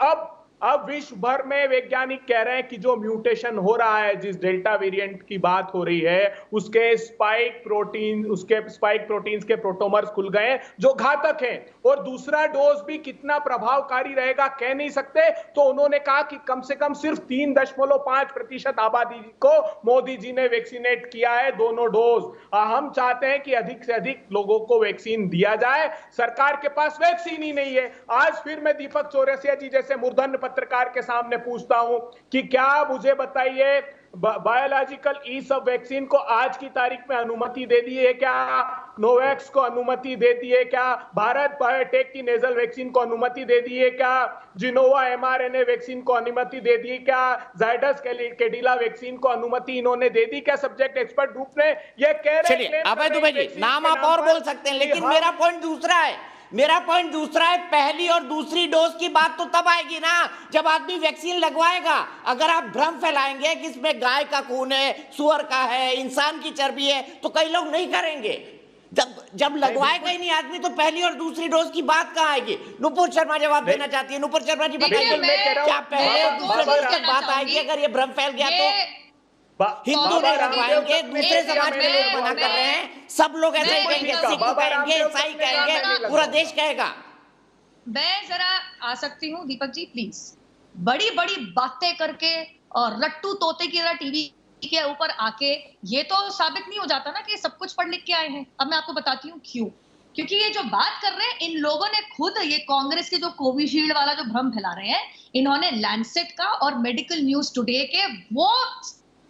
अब विश्व भर में वैज्ञानिक कह रहे हैं कि जो म्यूटेशन हो रहा है, जिस डेल्टा वेरिएंट की बात हो रही है, उसके स्पाइक प्रोटीन्स के प्रोटोमर्स खुल गए जो घातक हैं, और दूसरा डोज भी कितना प्रभावकारी रहेगा कह नहीं सकते। तो उन्होंने कहा कि कम से कम सिर्फ 3.5% आबादी को मोदी जी ने वैक्सीनेट किया है, दोनों डोज। हम चाहते हैं कि अधिक से अधिक लोगों को वैक्सीन दिया जाए, सरकार के पास वैक्सीन ही नहीं है। आज फिर मैं दीपक चौरसिया जी जैसे मूर्धन्य पत्रकार के सामने पूछता हूं कि क्या मुझे बताइए, बायोलॉजिकल ई सब वैक्सीन को आज की तारीख में अनुमति दे दी है क्या? नोवैक्स को अनुमति दे दी है क्या? भारत बायोटेक की नेजल वैक्सीन को अनुमति दे दी है क्या? जिनोवा mRNA वैक्सीन को अनुमति दे दी है क्या? जायडस कैडिला वैक्सीन को अनुमति इन्होंने दे दी क्या? सब्जेक्ट एक्सपर्ट ग्रुप ने ये कह रहे हैं। अभय दुबे जी, नाम आप और बोल सकते हैं, लेकिन मेरा पॉइंट दूसरा है। पहली और दूसरी डोज की बात तो तब आएगी ना जब आदमी वैक्सीन लगवाएगा। अगर आप भ्रम फैलाएंगे कि इसमें गाय का खून है, सुअर का है, इंसान की चर्बी है, तो कई लोग नहीं करेंगे। जब लगवाएगा ही नहीं आदमी तो पहली और दूसरी डोज की बात कहाँ आएगी? नुपुर शर्मा जवाब देना चाहती है। नुपुर शर्मा जी बताइए, क्या पहले और दूसरे डोज की बात आएगी अगर ये भ्रम फैल गया तो? हिंदू नहीं लगवाएंगे, दूसरे समाज के लोग मना कर रहे हैं, सब लोग ऐसे ही कहेंगे, सिख कहेंगे, ईसाई कहेंगे, पूरा देश कहेगा। मैं जरा आ सकती हूँ दीपक जी प्लीज? बड़ी बड़ी बातें करके और रट्टू तोते की तरह टीवी के ऊपर आके ये तो साबित नहीं हो जाता ना कि सब कुछ पढ़ लिख के आए हैं। अब मैं आपको बताती हूँ क्यों। क्योंकि ये जो बात कर रहे हैं, इन लोगों ने खुद, ये कांग्रेस के जो कोविशील्ड वाला जो भ्रम फैला रहे हैं, इन्होंने लैंसेट का और मेडिकल न्यूज टुडे के वो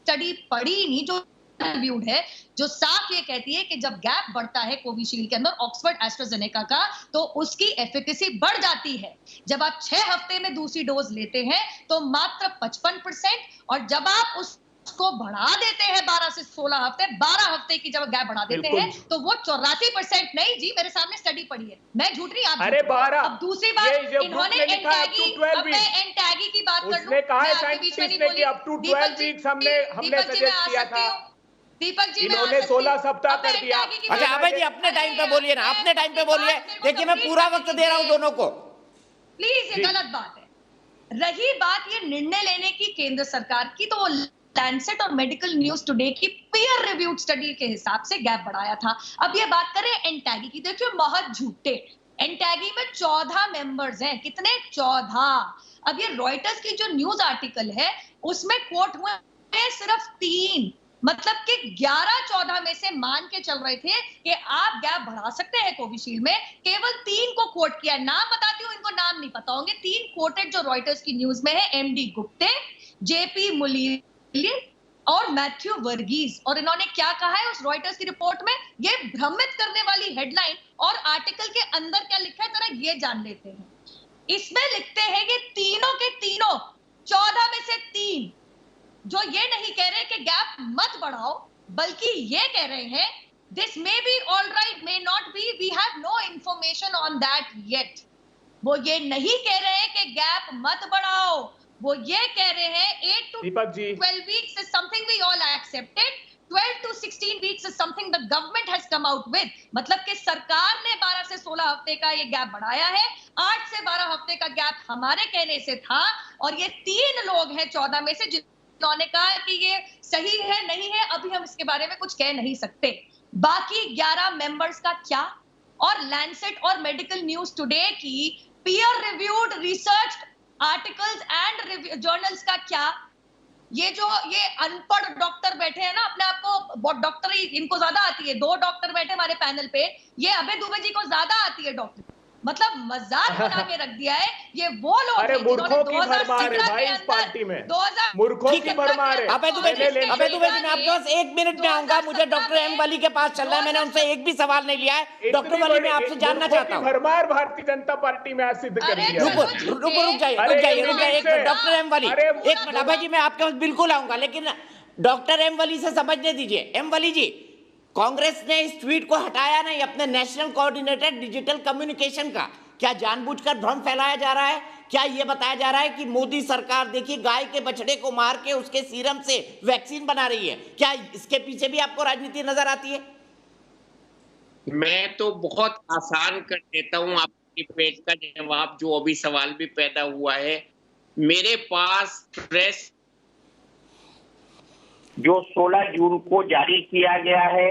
स्टडी पढ़ी नहीं जो रिव्यूड है, जो साफ ये कहती है कि जब गैप बढ़ता है कोविशील्ड के अंदर ऑक्सफोर्ड एस्ट्राजेनेका का, तो उसकी एफिकेसी बढ़ जाती है। जब आप 6 हफ्ते में दूसरी डोज लेते हैं तो मात्र 55%, और जब आप उसको बढ़ा देते हैं 12 से 16 हफ्ते, 12 हफ्ते की जब गैप बढ़ा देते हैं तो वो 84%। नहीं जी, मेरे सामने स्टडी पड़ी है, मैं झूठ रही, आप अरे 12। अब दूसरी बात, इन्होंने एंटैगी की बात कर लूं, उसने कहा है साइंटिस्ट ने कि अप टू 12 वीक्स हमने सजेस्ट किया था। दीपक जी, इन्होंने 16 सप्ताह कर दिया। अच्छा अभय जी, अपने टाइम पे बोलिए ना, अपने टाइम पे बोलिए। देखिए मैं पूरा वक्त दे रहा हूं दोनों को। प्लीज, ये गलत बात है। रही बात ये निर्णय लेने की केंद्र सरकार की, तो वो लैंसेट और मेडिकल न्यूज टुडे की पीयर रिव्यूड स्टडी के हिसाब से गैप बढ़ाया था। अब ये बात करें एंटैगी की, देखिए बहुत झूठे। एंटैगी में 14 मेंबर्स हैं। कितने? 14। अब ये रॉयटर्स की जो न्यूज आर्टिकल है उसमें कोट हुए सिर्फ 3, मतलब कि 11-14 में से मान के चल रहे थे कि आप गैप बढ़ा सकते हैं कोविशील्ड में, केवल 3 को कोट किया। नाम बताती हूँ, इनको नाम नहीं पता होंगे। 3 कोटेड जो रॉयटर्स की न्यूज में है, एमडी गुप्ते, जेपी मुलीन और मैथ्यू वर्गीज। और इन्होंने क्या कहा है उस रॉयटर्स की रिपोर्ट में? ये भ्रमित करने वाली हेडलाइन और आर्टिकल के अंदर क्या लिखा है जरा ये जान लेते हैं। इसमें लिखते हैं कि तीनों के तीनों, 14 में से 3 जो ये नहीं कह रहे कि गैप मत बढ़ाओ, बल्कि ये कह रहे हैं This may be all right, may not be. We have no information on that yet. वो ये नहीं कह रहे हैं कि गैप मत बढ़ाओ, वो ये कह रहे हैं 8 to Deepak ji 12 weeks is something we all accepted. 12 to 16 weeks is something the government has come out with. मतलब कि सरकार ने 12 से 16 हफ्ते का ये गैप बढ़ाया है। 8 से 12 हफ्ते का गैप हमारे कहने से था, और ये 3 लोग हैं 14 में से जिन्होंने कहा कि ये सही है नहीं है, अभी हम इसके बारे में कुछ कह नहीं सकते। बाकी 11 मेंबर्स का क्या, और लैंसेट और मेडिकल न्यूज टुडे की peer reviewed research articles and journals का क्या? ये अनपढ़ डॉक्टर बैठे हैं ना, अपने आप को डॉक्टर ही इनको ज्यादा आती है, 2 डॉक्टर बैठे हमारे पैनल पे, ये अभय दुबे जी को ज्यादा आती है डॉक्टर, मतलब मजाक बना के रख दिया है। ये वो लोग अरे हैं मूर्खों की 2017 भरमार है भाई के इस अंदर, पार्टी में, 2000 मूर्खों की भरमार है। अबे दुबे जी मैं आपके पास 1 मिनट में आऊंगा, मुझे डॉक्टर एम वाली के पास चलना है, मैंने उनसे एक भी सवाल नहीं लिया है। डॉक्टर वाली मैं आपसे जानना चाहता हूँ, भरमार भारतीय जनता पार्टी में आज सिद्ध कर अरे दिया। रुक जाइए एक मिनट, डॉक्टर एम वाली एक मिनट। अभय जी मैं आपके पास बिल्कुल आऊंगा, लेकिन डॉक्टर एम वाली से समझने दीजिए। एम वाली जी, कांग्रेस ने इस ट्वीट को हटाया नहीं अपने नेशनल कोऑर्डिनेटर डिजिटल कम्युनिकेशन का, क्या जानबूझकर भ्रम फैलाया जा रहा है? क्या यह बताया जा रहा है कि मोदी सरकार देखिए गाय के बछड़े को मार के उसके सीरम से वैक्सीन बना रही है? क्या इसके पीछे भी आपको राजनीति नजर आती है? मैं तो बहुत आसान कर देता हूं आपकी पेट का जवाब, जो अभी सवाल भी पैदा हुआ है। मेरे पास प्रेस जो 16 जून को जारी किया गया है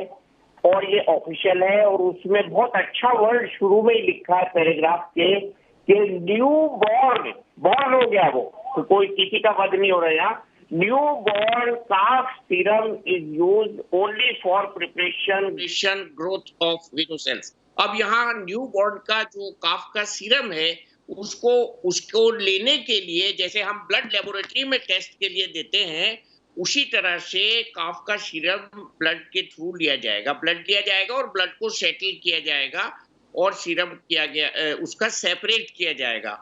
और ये ऑफिशियल है, और उसमें बहुत अच्छा वर्ड शुरू में ही लिखा है पैराग्राफ के कि न्यू बॉर्न हो गया वो, तो कोई किसी का वध नहीं हो रहा है। New born calf serum is used only for preparation growth of vero cells. अब यहाँ न्यू बॉर्न का जो काफ का सीरम है उसको लेने के लिए जैसे हम ब्लड लेबोरेटरी में टेस्ट के लिए देते हैं, उसी तरह से काफ का सीरम ब्लड के थ्रू लिया जाएगा, और ब्लड को सेटल किया जाएगा और सीरम किया गया उसका सेपरेट किया जाएगा।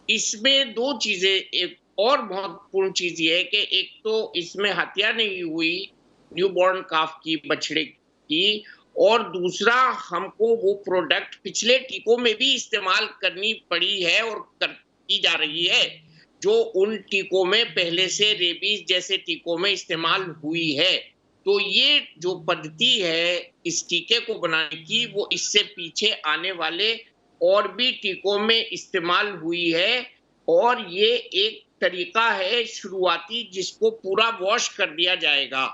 इसमें 2 चीजें, एक और महत्वपूर्ण चीज ये है कि एक तो इसमें हत्या नहीं हुई न्यूबॉर्न काफ की बछड़े की, और दूसरा हमको वो प्रोडक्ट पिछले टीकों में भी इस्तेमाल करनी पड़ी है और की जा रही है, जो उन टीकों में पहले से रेबीज जैसे टीकों में इस्तेमाल हुई है। तो ये जो पद्धति है इस टीके को बनाने की, वो इससे पीछे आने वाले और भी टीकों में इस्तेमाल हुई है, और ये एक तरीका है शुरुआती जिसको पूरा वॉश कर दिया जाएगा।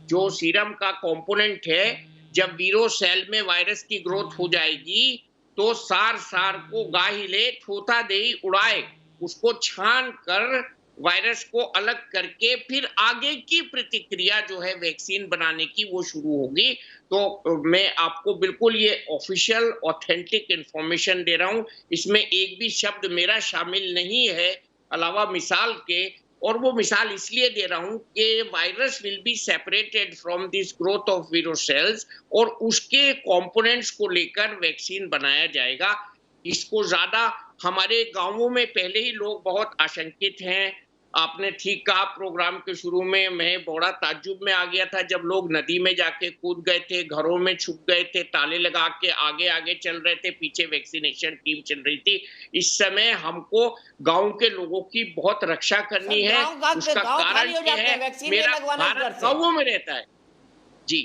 जो सीरम का कंपोनेंट है, जब वीरो सेल में वायरस की ग्रोथ हो जाएगी तो सार को गाहिले थोथा दे उड़ाए, उसको छान कर वायरस को अलग करके फिर आगे की प्रतिक्रिया जो है वैक्सीन बनाने की वो शुरू होगी। तो मैं आपको बिल्कुल ये ऑफिशियल ऑथेंटिक इंफॉर्मेशन दे रहा हूँ, इसमें एक भी शब्द मेरा शामिल नहीं है अलावा मिसाल के, और वो मिसाल इसलिए दे रहा हूँ कि virus will be separated from this growth of वीरो सेल्स, और उसके कंपोनेंट्स को लेकर वैक्सीन बनाया जाएगा। इसको ज्यादा हमारे गांवों में पहले ही लोग बहुत आशंकित हैं। आपने ठीक कहा, प्रोग्राम के शुरू में मैं बड़ा ताज्जुब में आ गया था जब लोग नदी में जाके कूद गए थे, घरों में छुप गए थे, ताले लगा के आगे चल रहे थे, पीछे वैक्सीनेशन टीम चल रही थी। इस समय हमको गांव के लोगों की बहुत रक्षा करनी है। उसका कारण ये है, मेरा भारत गांवों में रहता है जी,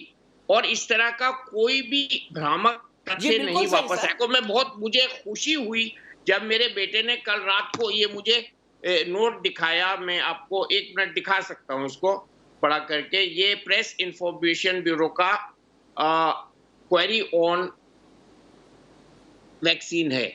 और इस तरह का कोई भी भ्रामक तथ्य नहीं वापस आएगा। मुझे खुशी हुई जब मेरे बेटे ने कल रात को ये मुझे नोट दिखाया। मैं आपको 1 मिनट दिखा सकता हूं इसको पढ़ा करके। ये प्रेस इंफॉर्मेशन ब्यूरो का क्वेरी ऑन वैक्सीन है।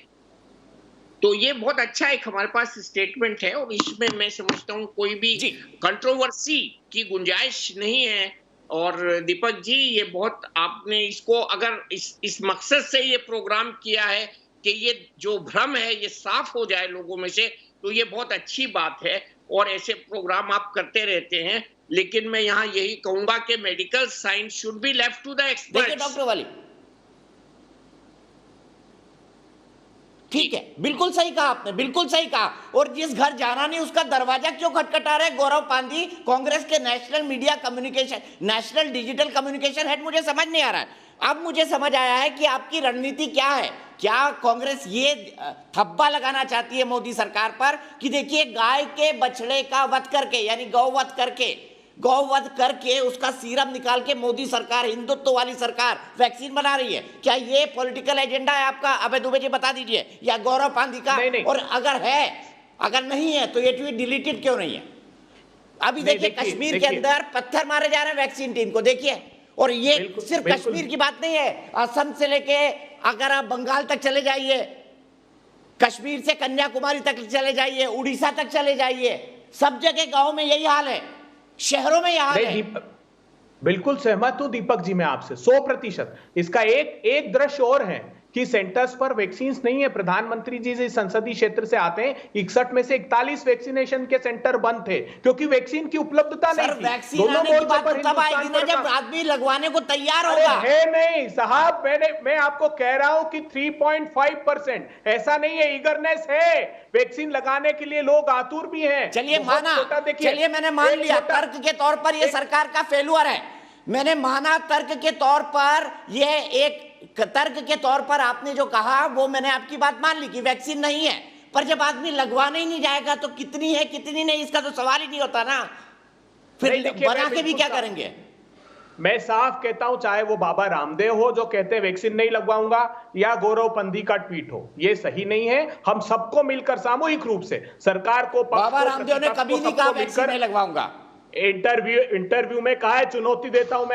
तो ये बहुत अच्छा एक हमारे पास स्टेटमेंट है, और इसमें मैं समझता हूं कोई भी कंट्रोवर्सी की गुंजाइश नहीं है। और दीपक जी, ये बहुत आपने इसको अगर इस मकसद से ये प्रोग्राम किया है कि ये जो भ्रम है ये साफ हो जाए लोगों में से, तो ये बहुत अच्छी बात है, और ऐसे प्रोग्राम आप करते रहते हैं। लेकिन मैं यहाँ यही कहूंगा कि medical science should be left to the experts. Doctor Wali, ठीक है, बिल्कुल सही कहा आपने, बिल्कुल सही कहा। और जिस घर जाना नहीं उसका दरवाजा क्यों खटखटा रहे गौरव पांधी, कांग्रेस के national media communication, national digital communication head? मुझे समझ नहीं आ रहा है। अब मुझे समझ आया है कि आपकी रणनीति क्या है। क्या कांग्रेस ये थप्पा लगाना चाहती है मोदी सरकार पर कि देखिए गाय के बछड़े का वध करके, यानी गौवध करके उसका सीरम निकाल के मोदी सरकार, हिंदुत्व वाली सरकार वैक्सीन बना रही है? क्या ये पॉलिटिकल एजेंडा है आपका? अभय दुबे जी बता दीजिए, या गौरव पांधी का? नहीं। और अगर नहीं है तो ये ट्वीट डिलीटेड क्यों नहीं है? अभी देखिए कश्मीर के अंदर पत्थर मारे जा रहे हैं वैक्सीन टीम को, देखिए। और ये सिर्फ कश्मीर की बात नहीं है, असम से लेके अगर आप बंगाल तक चले जाइए, कश्मीर से कन्याकुमारी तक चले जाइए, उड़ीसा तक चले जाइए, सब जगह गांव में यही हाल है, शहरों में यह हाल है। बिल्कुल सहमत हूं दीपक जी मैं आपसे 100%। इसका एक दृश्य और है कि सेंटर्स पर वैक्सीन नहीं है। प्रधानमंत्री जी इस संसदीय क्षेत्र से आते हैं, 61 में से 41 वैक्सीनेशन के सेंटर बंद थे क्योंकि वैक्सीन की उपलब्धता नहीं थी। वैक्सीन आने की बात तब आएगी ना जब आदमी लगवाने को तैयार होगा। है नहीं साहब, मैं आपको कह रहा हूं कि 3.5% ऐसा नहीं है, ईगरनेस है वैक्सीन लगाने के लिए, लोग आतुर भी हैं। चलिए मैंने मान लिया तर्क के तौर पर यह सरकार का फेलुअर है, मैंने माना तर्क के तौर पर, यह एक तर्क के तौर पर आपने जो कहा वो मैंने आपकी बात मान ली कि वैक्सीन नहीं है, पर जब आदमी लगवाने ही नहीं जाएगा तो कितनी है कितनी नहीं, इसका तो सवाल ही नहीं होता ना। फिर बना के भी क्या करेंगे? मैं साफ कहता हूं, चाहे वो बाबा रामदेव हो जो कहते हैं वैक्सीन नहीं लगवाऊंगा, या गौरव पंधी का ट्वीट हो, ये सही नहीं है। हम सबको मिलकर सामूहिक रूप से सरकार को, बाबा रामदेव ने कभी नहीं कहा वैक्सीन नहीं लगवाऊंगा। इंटरव्यू में कहा है, चुनौती देता हूं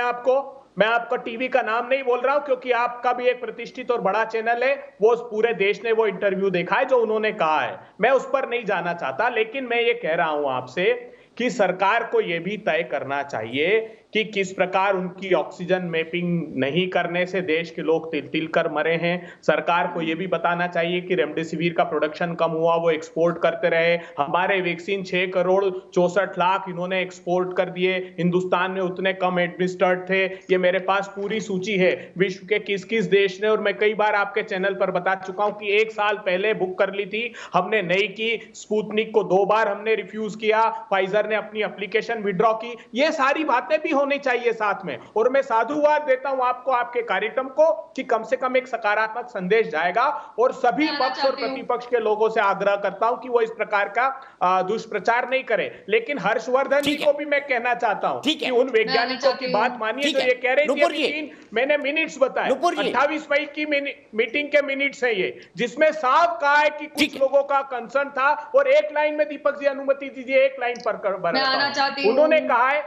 मैं आपका टीवी का नाम नहीं बोल रहा हूं क्योंकि आपका भी एक प्रतिष्ठित और बड़ा चैनल है, वो पूरे देश ने वो इंटरव्यू देखा है जो उन्होंने कहा है, मैं उस पर नहीं जाना चाहता। लेकिन मैं ये कह रहा हूं आपसे कि सरकार को यह भी तय करना चाहिए कि किस प्रकार उनकी ऑक्सीजन मैपिंग नहीं करने से देश के लोग तिल कर मरे हैं। सरकार को यह भी बताना चाहिए कि रेमडेसिविर का प्रोडक्शन कम हुआ, वो एक्सपोर्ट करते रहे। हमारे वैक्सीन 6 करोड़ 64 लाख इन्होंने एक्सपोर्ट कर दिए, हिंदुस्तान में उतने कम एडमिनिस्ट्रेड थे। ये मेरे पास पूरी सूची है विश्व के किस किस देश ने, और मैं कई बार आपके चैनल पर बता चुका हूं कि 1 साल पहले बुक कर ली थी हमने, नहीं की। स्पुतनिक को 2 बार हमने रिफ्यूज किया, फाइजर ने अपनी एप्लीकेशन विड्रॉ की। ये सारी बातें भी होनी चाहिए साथ में। और मैं साधुवाद देता हूं आपको, आपके कार्यक्रम को, कि कम से कम एक सकारात्मक संदेश जाएगा। और सभी पक्ष और प्रतिपक्ष के लोगों से आग्रह करता हूं कि वो इस प्रकार का दुष्प्रचार नहीं करे। लेकिन हर्षवर्धन जी को भी मैं कहना चाहता हूं कि उन वैज्ञानिकों की बात मानिए जो ये कह रहे थे। मैंने मिनट्स बताए, 28 मई की मीटिंग के मिनट्स है ये, जिसमें साफ कहा है कि कुछ लोगों का कंसर्न था। और एक लाइन में दीपक जी अनुमति दीजिए, एक लाइन पर उन्होंने कहा है,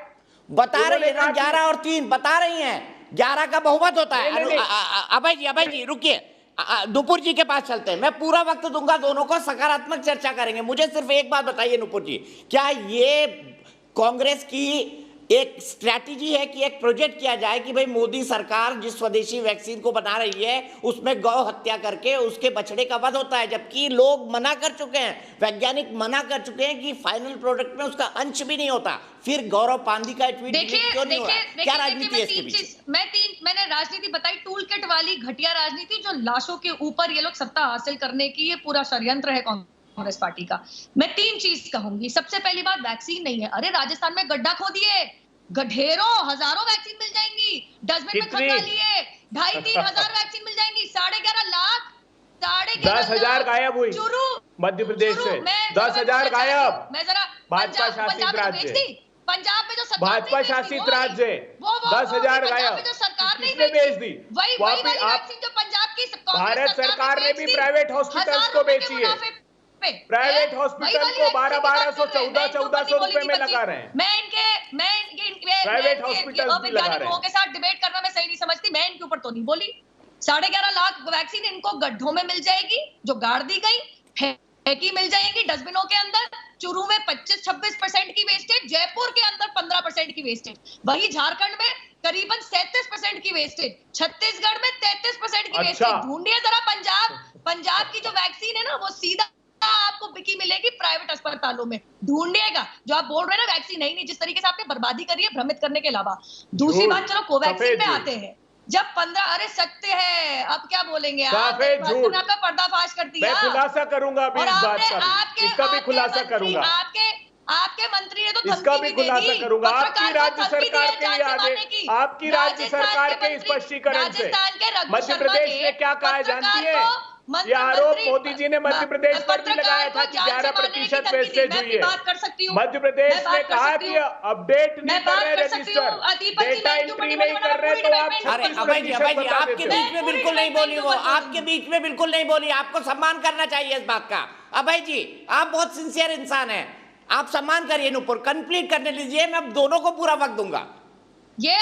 बता रही है ना 11 और 3 बता रही हैं, 11 का बहुमत होता है। अभय जी रुकिए, नुपुर जी के पास चलते हैं, मैं पूरा वक्त दूंगा दोनों को, सकारात्मक चर्चा करेंगे। मुझे सिर्फ एक बात बताइए नुपुर जी, क्या ये कांग्रेस की एक स्ट्रैटेजी है कि एक प्रोजेक्ट किया जाए कि भाई मोदी सरकार जिस स्वदेशी वैक्सीन को बना रही है उसमें गौ हत्या करके उसके बछड़े का वध होता है, जबकि लोग मना कर चुके हैं, वैज्ञानिक मना कर चुके हैं कि फाइनल प्रोडक्ट में उसका अंश भी नहीं होता। फिर गौरव पांधी का ट्वीट क्यों नहीं हुआ? क्या राजनीति है इसके पीछे? मैंने राजनीति बताई, टूल किट वाली घटिया राजनीति, जो लाशों के ऊपर ये लोग सत्ता हासिल करने की ये पूरा षड्यंत्र है कांग्रेस पार्टी का। मैं 3 चीज कहूंगी। सबसे पहली बात, वैक्सीन नहीं है। अरे राजस्थान में गड्ढा खोदिए, ढेरों हजारों वैक्सीन मिल जाएंगी, डस्टबिन में खन डालिए, 2,500-3 हजार वैक्सीन मिल जाएंगी। 11.5 लाख, 10,000 गायब हुई मध्य प्रदेश से, 10,000 गायब। मैं जरा भाजपा शासित राज्य, पंजाब में जो सरकार भाजपा शासित राज्य, 10,000 गायब, जो सरकार ने बेच दी। वही वैक्सीन जो पंजाब की भारत सरकार ने भी प्राइवेट हॉस्पिटल्स को बेची है। प्राइवेट हॉस्पिटल को 1200 1400 रुपए में लगा रहे हैं। मैं इनके प्राइवेट हॉस्पिटल भी लगा रहे हैं। के साथ डिबेट करना मैं सही नहीं समझती। मैं इनके ऊपर तो नहीं बोली। 11.5 लाख वैक्सीन इनको गड्ढों में मिल जाएगी जो गाड़ दी गई, फेंकी मिल जाएंगी डस्टबिनों के अंदर। चूरू में 25-26% की वेस्टेज, जयपुर के अंदर 15% की वेस्टेज, वही झारखंड में करीबन 37% की वेस्टेज, छत्तीसगढ़ में 33% की वेस्टेज। ढूंढिए जरा पंजाब की जो वैक्सीन है ना, वो सीधा आपको बिकी मिलेगी प्राइवेट अस्पतालों में। ढूंढिएगा। जो आप बोल रहे हैं ना वैक्सीन नहीं, जिस तरीके से आपने बर्बादी करी है भ्रमित करने के अलावा। दूसरी बात, चलो कोवैक्सीन पे आते हैं। जब 15, अरे सत्य है, अब क्या बोलेंगे आप? आपका पर्दाफाश कर दिया। मैं खुलासा करूंगा अभी इस बात का, इसका भी खुलासा करूंगा। आपके मंत्री ने तो इसका धमकी भी दे खुलासा दी। करूंगा पत्रकार आपकी को राज्य धमकी दी सरकार है के जान से मारने आदेश, की। आपकी राज्य राजस्थान सरकार के मंत्री- स्पष्टीकरण से राजस्थान के रघु मध्य शर्मा प्रदेश ने में क्या कहा है पत्रकार जानती है? को ये आरोप मंत्री- मोदी जी ने मध्य प्रदेश पर भी पत्रकार लगाया था को कि जान से 11% मारने की वेस्टेज धमकी दी। हुई है। मैं बात कर सकती हूँ। मध्य प्रदेश मैं बात ने कर कहा सकती कि हूँ। अपडेट नहीं मैं कर बात रहे कर सकती हूँ। रजिस्टर, दीपक जी, डेटा मैं क्यों एंट्री बड़ी नहीं बोलूं? कर रहे पूरी तो आप डिबेट में 36% मैं बता आपके देते बीच हो। में बिल्कुल नहीं बोली वो, आपके बीच में बिल्कुल नहीं बोली। आपको सम्मान करना चाहिए इस बात का। अभय जी, आप बहुत सिंसियर इंसान हैं, आप सम्मान करिए। नुपुर कंप्लीट करने लीजिए, मैं दोनों को पूरा वक्त दूंगा। ये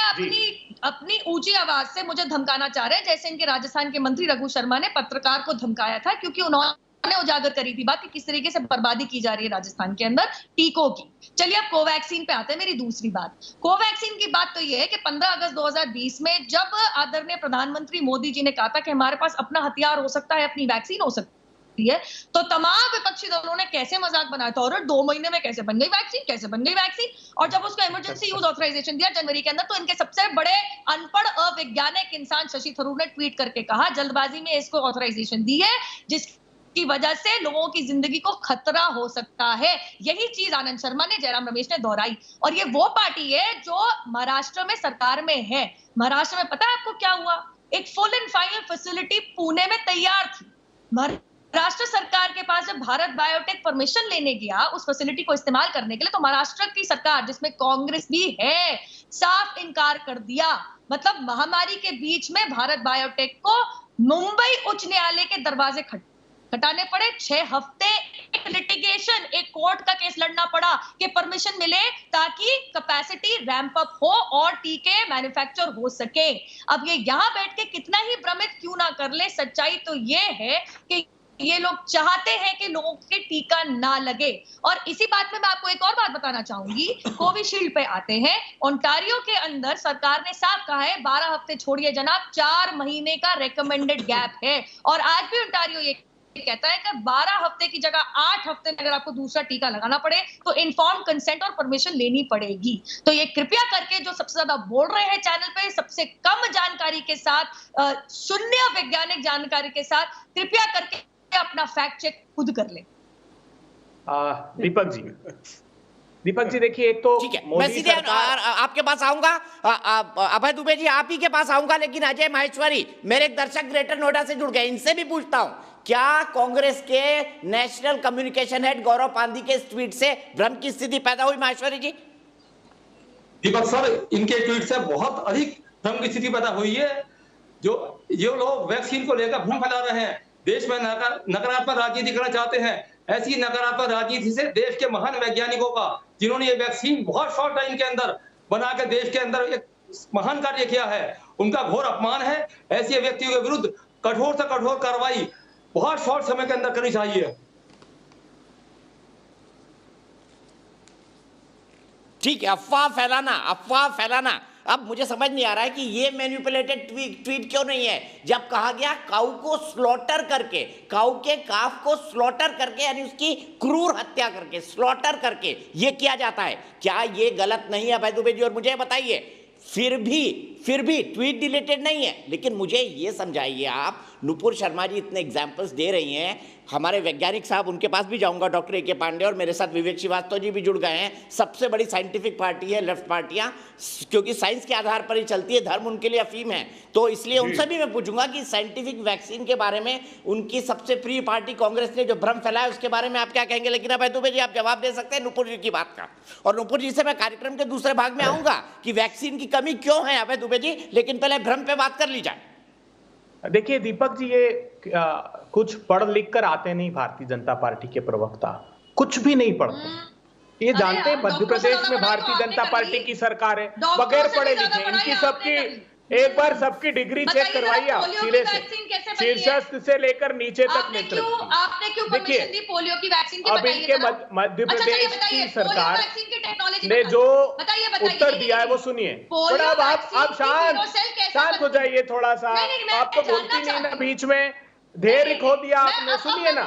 अपनी ऊंची आवाज से मुझे धमकाना चाह रहे हैं, जैसे इनके राजस्थान के मंत्री रघु शर्मा ने पत्रकार को धमकाया था, क्योंकि उन्होंने उजागर करी थी बात कि किस तरीके से बर्बादी की जा रही है राजस्थान के अंदर टीकों की। चलिए अब कोवैक्सीन पे आते हैं। मेरी दूसरी बात, कोवैक्सीन की बात तो ये है कि 15 अगस्त 2020 में जब आदरणीय प्रधानमंत्री मोदी जी ने कहा था कि हमारे पास अपना हथियार हो सकता है, अपनी वैक्सीन हो सकती है, तो तमाम विपक्षी दलों ने कैसे मजाक बनाया था, और 2 महीने में कैसे बन गई वैक्सीन, कैसे बन गई वैक्सीन। और जब उसको इमरजेंसी यूज ऑथराइजेशन दिया जनवरी के अंदर, तो इनके सबसे बड़े अनपढ़ अवैज्ञानिक इंसान शशि थरूर ने ट्वीट करके कहा जल्दबाजी में इसको ऑथराइजेशन दी है, जिसकी वजह से लोगों की जिंदगी को खतरा हो सकता है। यही चीज आनंद शर्मा ने, जयराम रमेश ने दोहराई। और ये वो पार्टी है जो महाराष्ट्र में सरकार में है। महाराष्ट्र में पता है आपको क्या हुआ? एक full and final facility Pune में तैयार थी। महाराष्ट्र सरकार के पास जब भारत बायोटेक परमिशन लेने गया उस फैसिलिटी को इस्तेमाल करने के लिए, तो महाराष्ट्र की सरकार, जिसमें कांग्रेस भी है, साफ इनकार कर दिया। मतलब महामारी के बीच में भारत बायोटेक को मुंबई उच्च न्यायालय के दरवाजे खटाने पड़े। 6 हफ्ते एक लिटिगेशन, एक कोर्ट का केस लड़ना पड़ा कि परमिशन मिले ताकि कैपेसिटी रैंप अप हो और टीके मैन्युफैक्चर हो सके। अब ये यहां बैठ के कितना ही भ्रमित क्यों ना कर ले, सच्चाई तो ये है कि ये लोग चाहते हैं कि लोगों के टीका ना लगे। और इसी बात में मैं आपको एक और बात बताना चाहूंगी। कोविशील्ड पे आते हैं। ओंटारियो के अंदर सरकार ने साफ कहा है 12 हफ्ते छोड़िए जनाब, 4 महीने का रेकमेंडेड गैप है। और आज भी ओंटारियो ये कहता है कि 12 हफ्ते की जगह 8 हफ्ते में अगर आपको दूसरा टीका लगाना पड़े तो इन्फॉर्म कंसेंट और परमिशन लेनी पड़ेगी। तो ये कृपया करके जो सबसे ज्यादा बोल रहे हैं चैनल पे, सबसे कम जानकारी के साथ, शून्य वैज्ञानिक जानकारी के साथ, कृपया करके अपना फैक्ट चेक खुद कर ले। दीपक जी देखिए, एक तो ठीक है, मैं सीधे आपके पास आऊंगा। अभय दुबे जी आप ही के पास आऊंगा, लेकिन अजय माहेश्वरी, मेरे एक दर्शक ग्रेटर नोएडा से जुड़ गए, इनसे भी पूछता हूं, क्या कांग्रेस के नेशनल कम्युनिकेशन हेड गौरव पांदी के इस ट्वीट से भ्रम की स्थिति पैदा हुई? माहेश्वरी जी। दीपक सर, इनके ट्वीट से बहुत अधिक भ्रम की स्थिति पैदा हुई है। जो ये लोग वैक्सीन को लेकर भ्रम फैला रहे हैं, देश में नकारात्मक राजनीति करना चाहते हैं। ऐसी नकारात्मक राजनीति से देश के महान वैज्ञानिकों का, जिन्होंने ये वैक्सीन बहुत शॉर्ट टाइम के अंदर बना के देश के अंदर एक महान कार्य किया है, उनका घोर अपमान है। ऐसे व्यक्तियों के विरुद्ध कठोर से कठोर कार्रवाई बहुत शॉर्ट समय के अंदर करनी चाहिए। ठीक है, अफवाह फैलाना। अब मुझे समझ नहीं आ रहा है कि ये मैनिपुलेटेड ट्वीट क्यों नहीं है। जब कहा गया काऊ को स्लॉटर करके, काऊ के काफ को स्लॉटर करके, यानी उसकी क्रूर हत्या करके, स्लॉटर करके ये किया जाता है, क्या ये गलत नहीं है अभय दुबे जी? और मुझे बताइए, फिर भी ट्वीट डिलीटेड नहीं है। लेकिन मुझे ये समझाइए आप, नुपुर शर्मा जी इतने एग्जाम्पल्स दे रही हैं, हमारे वैज्ञानिक साहब, उनके पास भी जाऊंगा, डॉक्टर ए के पांडे, और मेरे साथ विवेक श्रीवास्तव जी भी जुड़ गए हैं। सबसे बड़ी साइंटिफिक पार्टी है लेफ्ट पार्टियां, क्योंकि साइंस के आधार पर ही चलती है, धर्म उनके लिए अफीम है। तो इसलिए उनसे भी मैं पूछूंगा कि साइंटिफिक वैक्सीन के बारे में उनकी सबसे प्रिय पार्टी कांग्रेस ने जो भ्रम फैलाया उसके बारे में आप क्या कहेंगे? लेकिन अभय दुबे जी आप जवाब दे सकते हैं नुपुर जी की बात का। और नुपुर जी से मैं कार्यक्रम के दूसरे भाग में आऊंगा कि वैक्सीन की कमी क्यों है अभय दुबे जी, लेकिन पहले भ्रम पे बात कर ली जाए। देखिए दीपक जी, ये कुछ पढ़ लिख कर आते नहीं भारतीय जनता पार्टी के प्रवक्ता, कुछ भी नहीं पढ़ते। ये जानते हैं मध्य प्रदेश में भारतीय जनता पार्टी की सरकार है, बगैर पढ़े लिखे। इनकी सबकी एक बार सबकी डिग्री चेक करवाइए आप, सिरे से, शीर्षस्थ से लेकर नीचे तक नेतृत्व। आपने क्यों परमिशन दी पोलियो की वैक्सीन की? अब इनके मध्य प्रदेश की सरकार ने जो उत्तर दिया है वो सुनिए। पर अब आप शांत हो जाइए थोड़ा सा, आप तो बोलती नहीं ना बीच में, धैर्य खो दिया आपने। सुनिए ना,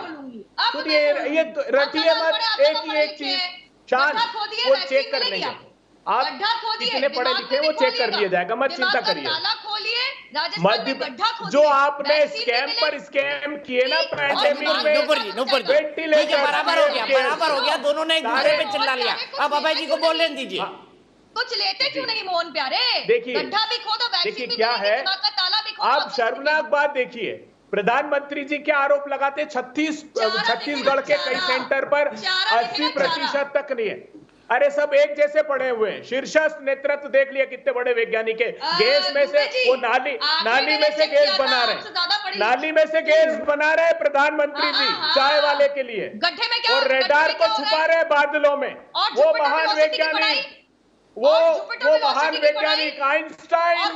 सुनिए, ये रटिए मत, एक चीज शांत, वो चेक कर लेंगे। आप कितने पढ़े लिखे वो चेक कर लिया जाएगा, मत चिंता करिए। मध्य जो आपने स्कैम पर स्कैम किए ना पैंडेमिक में, वेंटिलेटर बराबर हो गया, दोनों ने एक दूसरे पे चिल्ला लिया। अब अभय जी को बोलने दीजिए। कुछ लेते क्यों नहीं मोहन प्यारे? देखिए, गड्ढा भी खोदो, देखिए क्या है, दिमाग का ताला भी खोदो। आप शर्मनाक बात देखिए, प्रधानमंत्री जी क्या आरोप लगाते, छत्तीसगढ़ के कई सेंटर पर 80% तक नहीं है। अरे सब एक जैसे पड़े हुए हैं, शीर्षस्थ नेतृत्व देख लिया कितने बड़े वैज्ञानिक है। गैस में से वो नाली में से गैस बना रहे, नाली में से गैस बना रहे प्रधानमंत्री जी चाय वाले के लिए, गड्ढे में क्या, और रेडार को छुपा रहे बादलों में। वो महान वैज्ञानिक, वो महान वैज्ञानिक आइंस्टाइन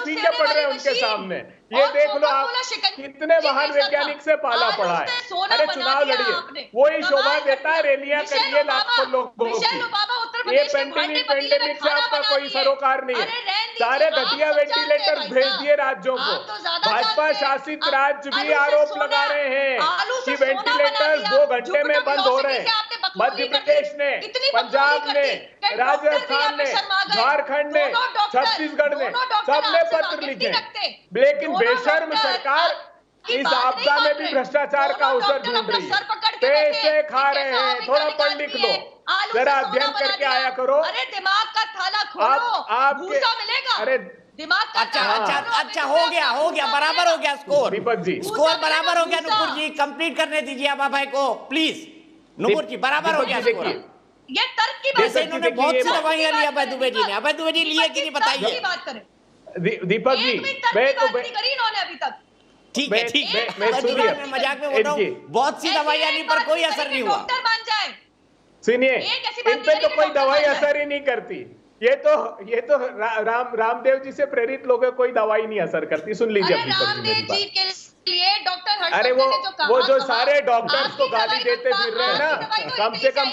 पीछे पड़ रहे हैं उनके सामने। ये देख लो आप कितने महान वैज्ञानिक से पाला पड़ा है। अरे चुनाव लड़िए, वही शोभा देता है, रैलियां करिए लाखों लोगों की। ये पेंडेमिक से आपका कोई सरोकार नहीं है। सारे घटिया वेंटिलेटर भेज दिए राज्यों को। भाजपा शासित राज्य भी आरोप लगा रहे हैं कि वेंटिलेटर्स 2 घंटे में बंद हो रहे हैं। मध्य प्रदेश ने, पंजाब ने, राजस्थान ने, झारखंड ने, छत्तीसगढ़ ने, सबने पत्र लिखे, लेकिन बेशर्म सरकार इस आपदा में भी भ्रष्टाचार का अवसर ढूंढ रही है। पैसे खा रहे हैं। थोड़ा पढ़ लिख लो, जरा अध्ययन करके आया करो। अरे दिमाग का थाला खोलो, भूसा मिलेगा। अरे दिमाग का अच्छा हो गया, बराबर हो गया स्कोर। दीपक जी, स्कोर बराबर हो गया। नुपुर जी कंप्लीट करने दीजिए आप भाई को प्लीज। नुपुर जी बराबर हो गया स्कोर। ये तर्क की बात है, इन्होंने बहुत सी दवाइयां ली अभय दुबे जी ने। अभय दुबे जी लिए कि नहीं बताइए। बात करें दीपक जी, मैं तो करी इन्होंने अभी तक। ठीक है, मैं मजाक में बोल रहा हूँ, बहुत सी दवाइयां ली पर कोई असर नहीं हुआ। डॉक्टर बन जाए, सुनिए, इन पे तो कोई दवाई असर ही नहीं करती। ये तो रामदेव जी से प्रेरित लोगों को कोई दवाई नहीं असर करती। सुन लीजिए रामदेव जी के लिए डॉक्टर, अरे वो जो सारे डॉक्टर्स को गाली देते फिर रहे हैं ना, कम से कम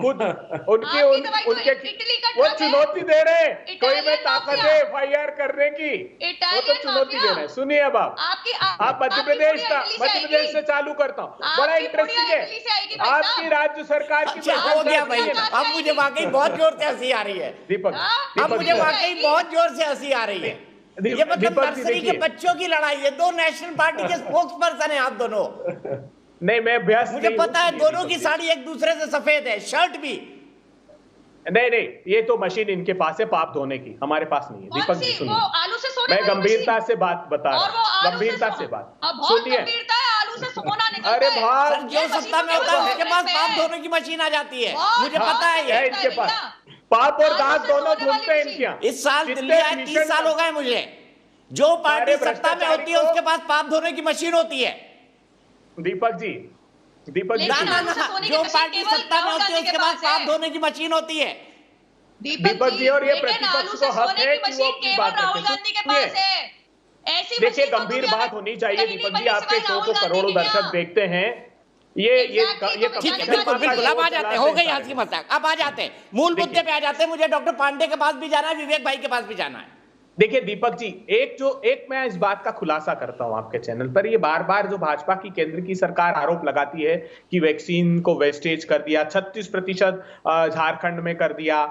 खुद उनके वो चुनौती दे रहे हैं, कोई में ताकत है FIR करने की, वो तो चुनौती दे रहे हैं। सुनिए अब आप मध्य प्रदेश से चालू करता हूँ, बड़ा इंटरेस्टिंग है आपकी राज्य सरकार की। हो गया भाई, अब मुझे वाकई बहुत जोर से हंसी आ रही है दीपक, अब मुझे वाकई बहुत जोर से हंसी आ रही है। ये मतलब नर्सरी के बच्चों की लड़ाई है। 2 नेशनल पार्टी के स्पोक्स पर्सन है आप दोनों। नहीं, मैं अभ्यास मुझे पता है दोनों की साड़ी एक दूसरे से सफेद है, शर्ट भी। नहीं, ये तो मशीन इनके पास है पाप धोने की, हमारे पास नहीं है। दीपक जी सुनिए, मैं गंभीरता से बात बता रहा हूँ, गंभीरता से बात सुनिए। आलू से सोना निकलता है। अरे भाई, जो सत्ता में होता है उसके पास पाप धोने की मशीन आ जाती है, मुझे पता है ये। इनके पास पाप और दांत दोनों धुलते हैं इनके यहाँ। इस साल दिल्ली आए 30 साल हो गए मुझे। जो पार्टी सत्ता में होती है उसके पास पाप धोने की मशीन होती है। दीपक जी जो पार्टी सत्ता में होती है उसके पास पाप धोने की मशीन होती है। दीपक जी, और ये प्रतिपक्ष को हक है कि वो अपनी बात रखें। देखिए, गंभीर बात होनी चाहिए दीपक जी। आपके शो को करोड़ों दर्शक देखते हैं। ये बिल्कुल अब आ जाते हैं, हो गई हंसी मजाक, अब आ जाते हैं मूल मुद्दे पे आ जाते हैं। मुझे डॉक्टर पांडे के पास भी जाना है, विवेक भाई के पास भी जाना है। देखिए दीपक जी, एक मैं इस बात का खुलासा करता हूं आपके चैनल पर। ये बार बार जो भाजपा की केंद्र की सरकार आरोप लगाती है कि वैक्सीन को वेस्टेज कर दिया, 36% झारखंड में कर दिया,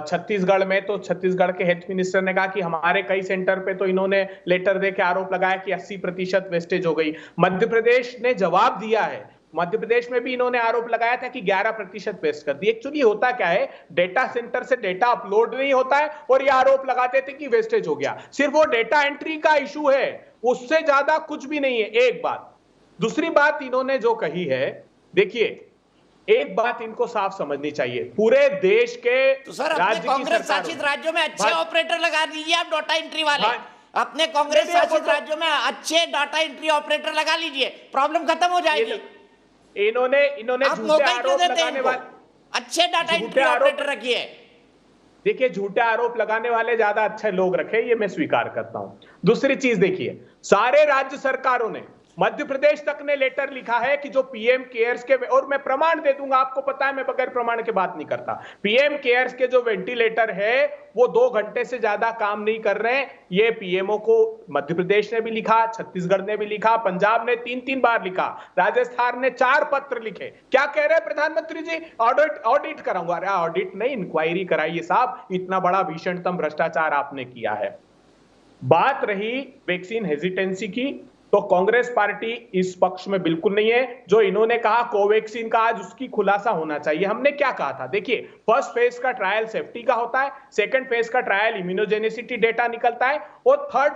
छत्तीसगढ़ में तो छत्तीसगढ़ के हेल्थ मिनिस्टर ने कहा कि हमारे कई सेंटर पे तो इन्होंने लेटर दे के आरोप लगाया कि 80% वेस्टेज हो गई। मध्य प्रदेश ने जवाब दिया है, मध्य प्रदेश में भी इन्होंने आरोप लगाया था कि 11% वेस्ट कर दी। एक्चुअली होता क्या है, डेटा सेंटर से डेटा अपलोड नहीं होता है और ये आरोप लगाते थे कि वेस्टेज हो गया। सिर्फ वो डेटा एंट्री का इशू है, उससे ज्यादा कुछ भी नहीं है। एक बात। दूसरी बात इन्होंने जो कही है, देखिए एक बात इनको साफ समझनी चाहिए, पूरे देश के तो सर अपने कांग्रेस शासित राज्यों में अच्छे ऑपरेटर लगा दीजिए आप, डाटा एंट्री वाले। अपने कांग्रेस शासित राज्यों में अच्छे डाटा एंट्री ऑपरेटर लगा लीजिए, प्रॉब्लम खत्म हो जाएगी। इन्होंने झूठे आरोप लगाने वाले, अच्छे डाटा एंट्री ऑपरेटर रखिए। देखिए, झूठे आरोप लगाने वाले ज्यादा अच्छे लोग रखे, ये मैं स्वीकार करता हूं। दूसरी चीज देखिए, सारे राज्य सरकारों ने, मध्य प्रदेश तक ने लेटर लिखा है कि जो पीएम केयर्स के, और मैं प्रमाण दे दूंगा, आपको पता है मैं बगैर प्रमाण के बात नहीं करता। पीएम केयर्स के जो वेंटिलेटर है वो 2 घंटे से ज्यादा काम नहीं कर रहे हैं। ये पीएमओ को मध्य प्रदेश ने भी लिखा, छत्तीसगढ़ ने भी लिखा, पंजाब ने 3-3 बार लिखा, राजस्थान ने 4 पत्र लिखे। क्या कह रहे हैं प्रधानमंत्री जी? ऑडिट कराऊंगा। अरे ऑडिट नहीं, इंक्वायरी कराइए साहब, इतना बड़ा भीषणतम भ्रष्टाचार आपने किया है। बात रही वैक्सीन हेजिटेंसी की, तो कांग्रेस पार्टी इस पक्ष में बिल्कुल नहीं है। जो इन्होंने कहा कोवैक्सीन का, आज उसकी खुलासा होना चाहिए। हमने क्या कहा था? देखिए, फर्स्ट फेज का ट्रायल सेफ्टी का होता है, सेकंड फेज का ट्रायल इम्यूनोजेनिसिटी डेटा निकलता है, और थर्ड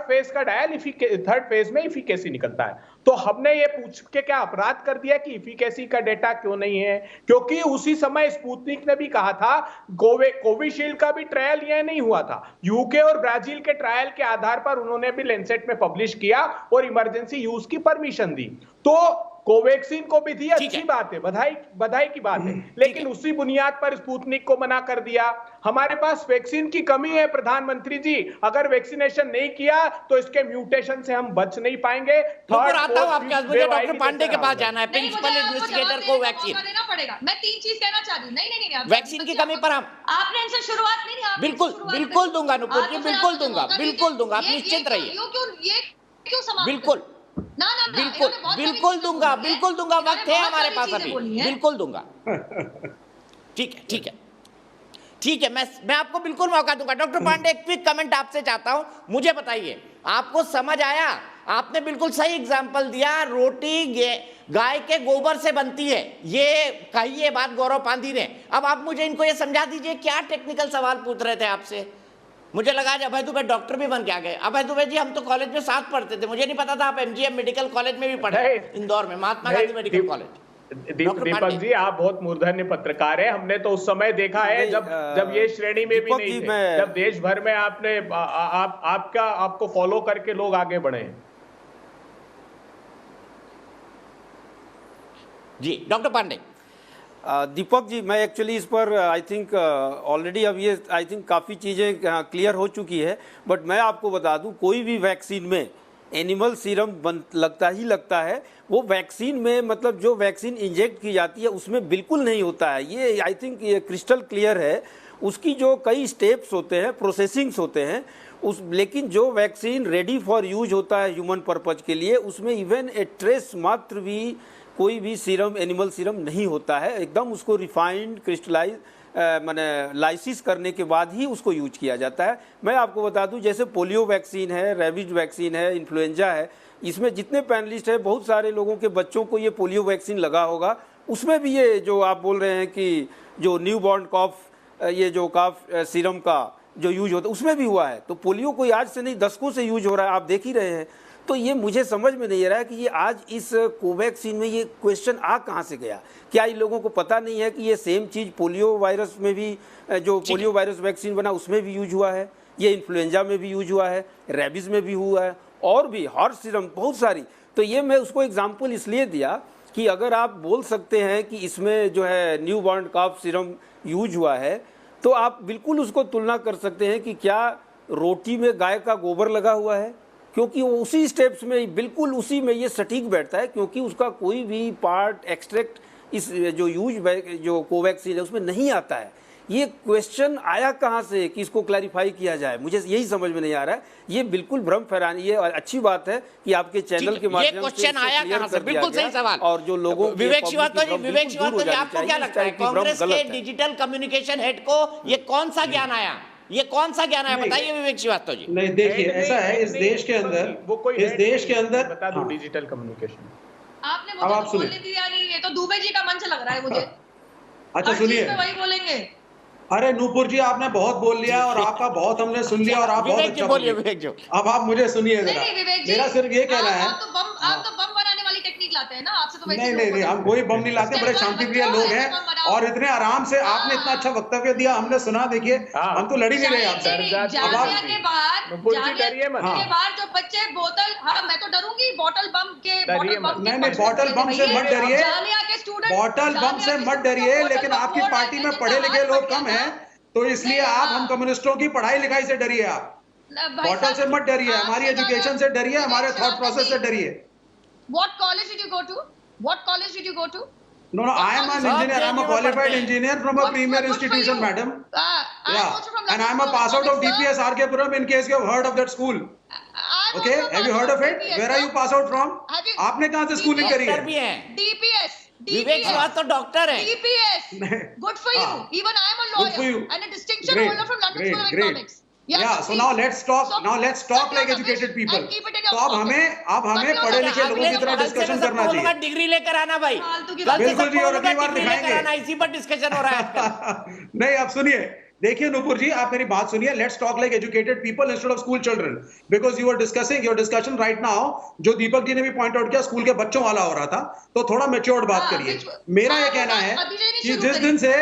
फेज में इफिकेसी निकलता है। तो हमने ये पूछ के क्या अपराध कर दिया कि इफिकेसी का डेटा क्यों नहीं है? क्योंकि उसी समय स्पुतनिक ने भी कहा था, कोविशील्ड का भी ट्रायल यह नहीं हुआ था। यूके और ब्राजील के ट्रायल के आधार पर उन्होंने भी लेंसेट में पब्लिश किया और इमरजेंसी यूज की परमिशन दी। तो कोवैक्सीन को भी दी, अच्छी बात है, बधाई की बात है, लेकिन उसी बुनियाद पर स्पुतनिक को मना कर दिया। हमारे पास वैक्सीन की कमी है प्रधानमंत्री जी, अगर वैक्सीनेशन नहीं किया तो इसके म्यूटेशन से हम बच नहीं पाएंगे। मुझे डॉक्टर पांडे के पास जाना है, प्रिंसिपल इन्वेस्टिगेटर को वैक्सीन देना पड़ेगा। मैं 3 चीज कहना चाह रही हूँ। नहीं, वैक्सीन की कमी पर हम आपने इनसे शुरुआत नहीं, बिल्कुल दूंगा नुपुर जी, बिल्कुल दूंगा, आप निश्चिंत रहिए। ये क्यों समाप्त? बिल्कुल दूंगा, वक्त है हमारे पास अभी, बिल्कुल दूंगा। ठीक है, मैं आपको बिल्कुल मौका दूंगा। डॉक्टर पांडे, एक क्विक कमेंट आपसे चाहता हूं, मुझे बताइए, आपको समझ आया? आपने बिल्कुल सही एग्जाम्पल दिया, रोटी गाय के गोबर से बनती है, ये कही है बात गौरव पांधी ने। अब आप मुझे इनको ये समझा दीजिए, क्या टेक्निकल सवाल पूछ रहे थे आपसे? मुझे लगा आज अभय दुबे डॉक्टर भी बन के आ गए। अभय दुबे जी, हम तो कॉलेज में साथ पढ़ते थे, मुझे नहीं पता था आप एमजीएम मेडिकल कॉलेज में भी पढ़े, इंदौर में, महात्मा गांधी मेडिकल कॉलेज। दीपक जी, आप बहुत मूर्धन्य पत्रकार है। हमने तो उस समय देखा है जब ये श्रेणी में भी नहीं थे, जब देश भर में आपको फॉलो करके लोग आगे बढ़े। जी डॉक्टर पांडे। दीपक जी, मैं एक्चुअली इस पर आई थिंक ऑलरेडी अब ये आई थिंक काफ़ी चीज़ें क्लियर हो चुकी है, बट मैं आपको बता दूं, कोई भी वैक्सीन में एनिमल सीरम लगता है। वो वैक्सीन में, मतलब जो वैक्सीन इंजेक्ट की जाती है उसमें बिल्कुल नहीं होता है। ये आई थिंक ये क्रिस्टल क्लियर है। उसकी जो कई स्टेप्स होते हैं, प्रोसेसिंग्स होते हैं, लेकिन जो वैक्सीन रेडी फॉर यूज होता है ह्यूमन पर्पज के लिए, उसमें इवन ए ट्रेस मात्र भी कोई भी सीरम, एनिमल सीरम नहीं होता है। एकदम उसको रिफाइंड, क्रिस्टलाइज माने लाइसिस करने के बाद ही उसको यूज किया जाता है। मैं आपको बता दूं, जैसे पोलियो वैक्सीन है, रेबीज वैक्सीन है, इन्फ्लुएंजा है, इसमें जितने पैनलिस्ट हैं, बहुत सारे लोगों के बच्चों को ये पोलियो वैक्सीन लगा होगा। उसमें भी ये जो आप बोल रहे हैं कि जो न्यू बॉर्न कॉफ, ये जो कॉफ सीरम का जो यूज होता है उसमें भी हुआ है। तो पोलियो कोई आज से नहीं, दशकों से यूज हो रहा है, आप देख ही रहे हैं। तो ये मुझे समझ में नहीं आ रहा है कि ये आज इस कोवैक्सीन में ये क्वेश्चन आ कहाँ से गया। क्या इन लोगों को पता नहीं है कि ये सेम चीज़ पोलियो वायरस में भी, जो पोलियो वायरस वैक्सीन बना उसमें भी यूज हुआ है, ये इन्फ्लुएंजा में भी यूज हुआ है, रेबीज में भी हुआ है, और भी हॉर्स सीरम बहुत सारी। तो ये मैं उसको एग्जाम्पल इसलिए दिया कि अगर आप बोल सकते हैं कि इसमें जो है न्यू बॉर्न कॉफ सीरम यूज हुआ है, तो आप बिल्कुल उसको तुलना कर सकते हैं कि क्या रोटी में गाय का गोबर लगा हुआ है, क्योंकि वो उसी स्टेप्स में, बिल्कुल उसी में ये सटीक बैठता है, क्योंकि उसका कोई भी पार्ट एक्सट्रैक्ट इस जो कोवैक्सीन है उसमें नहीं आता है। ये क्वेश्चन आया कहाँ से कि इसको क्लैरिफाई किया जाए, मुझे यही समझ में नहीं आ रहा है। ये बिल्कुल भ्रम फैलानी है, और अच्छी बात है कि आपके चैनल के माध्यम से क्वेश्चन आया कहाँ से, बिल्कुल सही सवाल। और जो लोगों विवेक श्रीवास्तव जी, आपको क्या लगता है, कांग्रेस के डिजिटल कम्युनिकेशन हेड को ये कौन सा ज्ञान आया? बताइए विवेक श्रीवास्तव जी। नहीं, देखिए ऐसा है, इस देश के अंदर बता दो डिजिटल कम्युनिकेशन। आपने मुझे तो बोलने दिया नहीं, ये तो दुबे जी का मंच लग रहा है मुझे। अच्छा सुनिए, वही बोलेंगे। अरे नूपुर जी, आपने बहुत बोल लिया और आपका बहुत हमने सुन लिया, और आप बहुत अच्छा बोलिए। अब आप मुझे सुनिए जरा, मेरा सिर्फ ये कहना है, आप तो बम बनाने वाली टेक्निक लाते हैं ना, आपसे तो नहीं, हम कोई बम नहीं लाते, बड़े शांतिप्रिय लोग हैं, और इतने आराम से आपने इतना अच्छा वक्तव्य दिया, हमने सुना। देखिए, हम तो लड़ी नहीं रहे आपसे। के बाद जो बच्चे बोतल, हाँ मैं तो डरूंगी बॉटल बम के, नहीं, बॉटल बम से मत डरिए, बॉटल बम से मत डरिए, लेकिन आपकी पार्टी में पढ़े लिखे लोग कम हैं, तो इसलिए आप हम कम्युनिस्टों की पढ़ाई लिखाई से डरिए। आप बॉटल से मत डरिए, हमारी एजुकेशन से डरिए, हमारे थॉट प्रोसेस से डरिए। What college did you go to? No, I am an engineer. I am a qualified engineer from a premier institution, madam. Yeah, and I am a pass out of DPS RK Puram, in case you have heard of that school. Okay, have you heard of it? Where are you pass out from? आपने कहाँ से स्कूलिंग करी है? DPS. विवेक श्रीवास्तव डॉक्टर है। DPS. Good for you. Even I am a lawyer and a distinction holder from London School of Economics. so now let's talk like educated people. तो अब हमें पढ़े लिखे लोगों की तरह डिस्कशन करना चाहिए। डिग्री लेकर आना भाई, बिल्कुल जी, और अगली बार दिखाएंगे। इसी पर डिस्कशन हो रहा है। नहीं, आप सुनिए, देखिए नूपुर जी, आप मेरी बात सुनिए। Let's talk like educated people instead of school children, because you are discussing your discussion right now, जो दीपक जी ने भी पॉइंट आउट किया, स्कूल के बच्चों वाला हो रहा था, तो थोड़ा मैच्योर्ड बात करिए। मेरा ये कहना है कि जिस दिन से,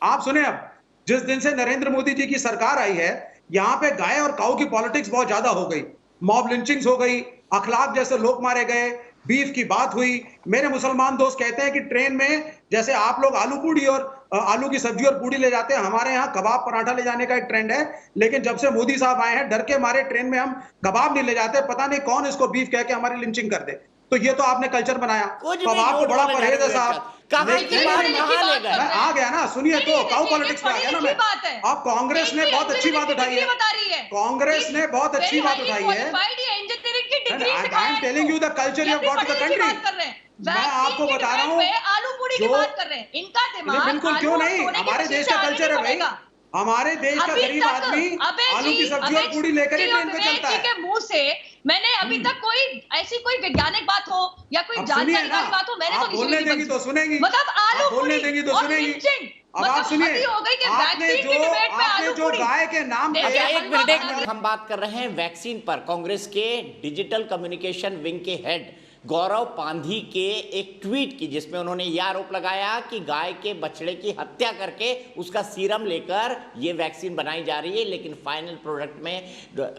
आप सुने, अब जिस दिन से नरेंद्र मोदी जी की सरकार आई है, यहाँ पे गाय और काऊ की पॉलिटिक्स बहुत ज्यादा हो गई, मॉब लिंचिंग्स हो गई, अखलाक जैसे लोग मारे गए, बीफ की बात हुई। मेरे मुसलमान दोस्त कहते हैं कि ट्रेन में जैसे आप लोग आलू पूड़ी और आलू की सब्जी और पूड़ी ले जाते हैं, हमारे यहाँ कबाब पराठा ले जाने का एक ट्रेंड है, लेकिन जब से मोदी साहब आए हैं, डर के मारे ट्रेन में हम कबाब नहीं ले जाते, पता नहीं कौन इसको बीफ कह के हमारी लिंचिंग कर दे। तो ये तो आपने कल्चर बनाया, कबाब को बड़ा परहेज है साहब। मैं आ गया ना, सुनिए, तो काउ पॉलिटिक्स पे आ गया ना मैं। अब कांग्रेस ने बहुत अच्छी बात उठाई है, कांग्रेस ने बहुत अच्छी बात उठाई है। I am telling you the culture you have got to the country. मैं आपको बता रहा हूँ, आलू पूड़ी की बात कर रहे हैं, इनका दिमाग बिल्कुल क्यों नहीं, हमारे देश का कल्चर है भाई, हमारे देश का गरीब आदमी आलू की सब्जी और पूड़ी लेकर ही ट्रेन पे चलता है। के मुंह से मैंने अभी तक कोई ऐसी कोई वैज्ञानिक बात हो या कोई जानकारी वाली बात हो, मैंने तो बोलने देंगी तो सुनेंगी, मतलब आलू बोलने देंगी तो सुनेंगी। अब आप सुनिए, आपने जो गाय के नाम पे, एक मिनट, हम बात कर रहे हैं वैक्सीन पर। कांग्रेस के डिजिटल कम्युनिकेशन विंग के हेड गौरव पांधी के एक ट्वीट की, जिसमें उन्होंने यह आरोप लगाया कि गाय के बछड़े की हत्या करके उसका सीरम लेकर ये वैक्सीन बनाई जा रही है, लेकिन फाइनल प्रोडक्ट में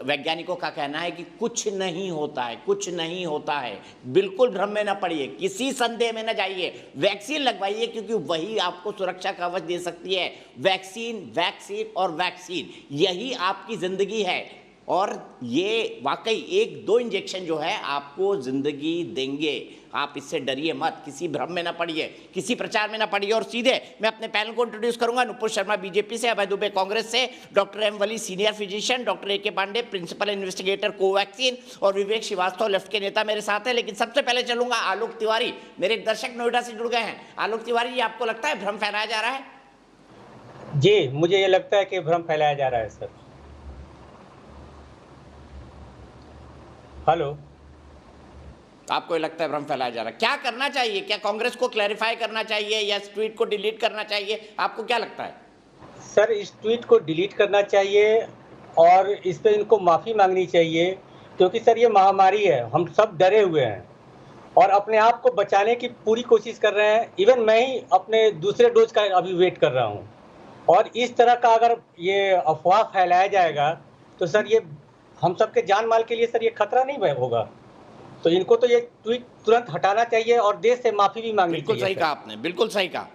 वैज्ञानिकों का कहना है कि कुछ नहीं होता है, कुछ नहीं होता है। बिल्कुल भ्रम में न पड़िए, किसी संदेह में न जाइए, वैक्सीन लगवाइए, क्योंकि वही आपको सुरक्षा कवच दे सकती है। वैक्सीन, वैक्सीन और वैक्सीन, यही आपकी जिंदगी है। और ये वाकई 1-2 इंजेक्शन जो है आपको जिंदगी देंगे। आप इससे डरिए मत, किसी भ्रम में ना पड़िए, किसी प्रचार में ना पड़िए। और सीधे मैं अपने पैनल को इंट्रोड्यूस करूंगा। नुपुर शर्मा बीजेपी से, अभय दुबे कांग्रेस से, doctor M Wali senior physician, doctor A K Pandey principal investigator Covaxin, और विवेक श्रीवास्तव लेफ्ट के नेता मेरे साथ है। लेकिन सबसे पहले चलूंगा आलोक तिवारी, मेरे एक दर्शक नोएडा से जुड़ गए हैं। आलोक तिवारी जी, आपको लगता है भ्रम फैलाया जा रहा है? जी, मुझे ये लगता है कि भ्रम फैलाया जा रहा है सर। हेलो, आपको ये लगता है भ्रम फैलाया जा रहा है? क्या करना चाहिए? क्या कांग्रेस को क्लैरिफाई करना चाहिए या इस ट्वीट को डिलीट करना चाहिए? आपको क्या लगता है? सर, इस ट्वीट को डिलीट करना चाहिए और इस पे इनको माफ़ी मांगनी चाहिए, क्योंकि सर ये महामारी है, हम सब डरे हुए हैं और अपने आप को बचाने की पूरी कोशिश कर रहे हैं। इवन मैं ही अपने दूसरे डोज का अभी वेट कर रहा हूँ, और इस तरह का अगर ये अफवाह फैलाया जाएगा तो सर ये हम सबके जान माल के लिए सर ये खतरा नहीं होगा। तो इनको तो ये ट्वीट तुरंत हटाना चाहिए और देश से माफी भी मांगनी चाहिए। बिल्कुल सही कहा आपने, बिल्कुल सही कहा।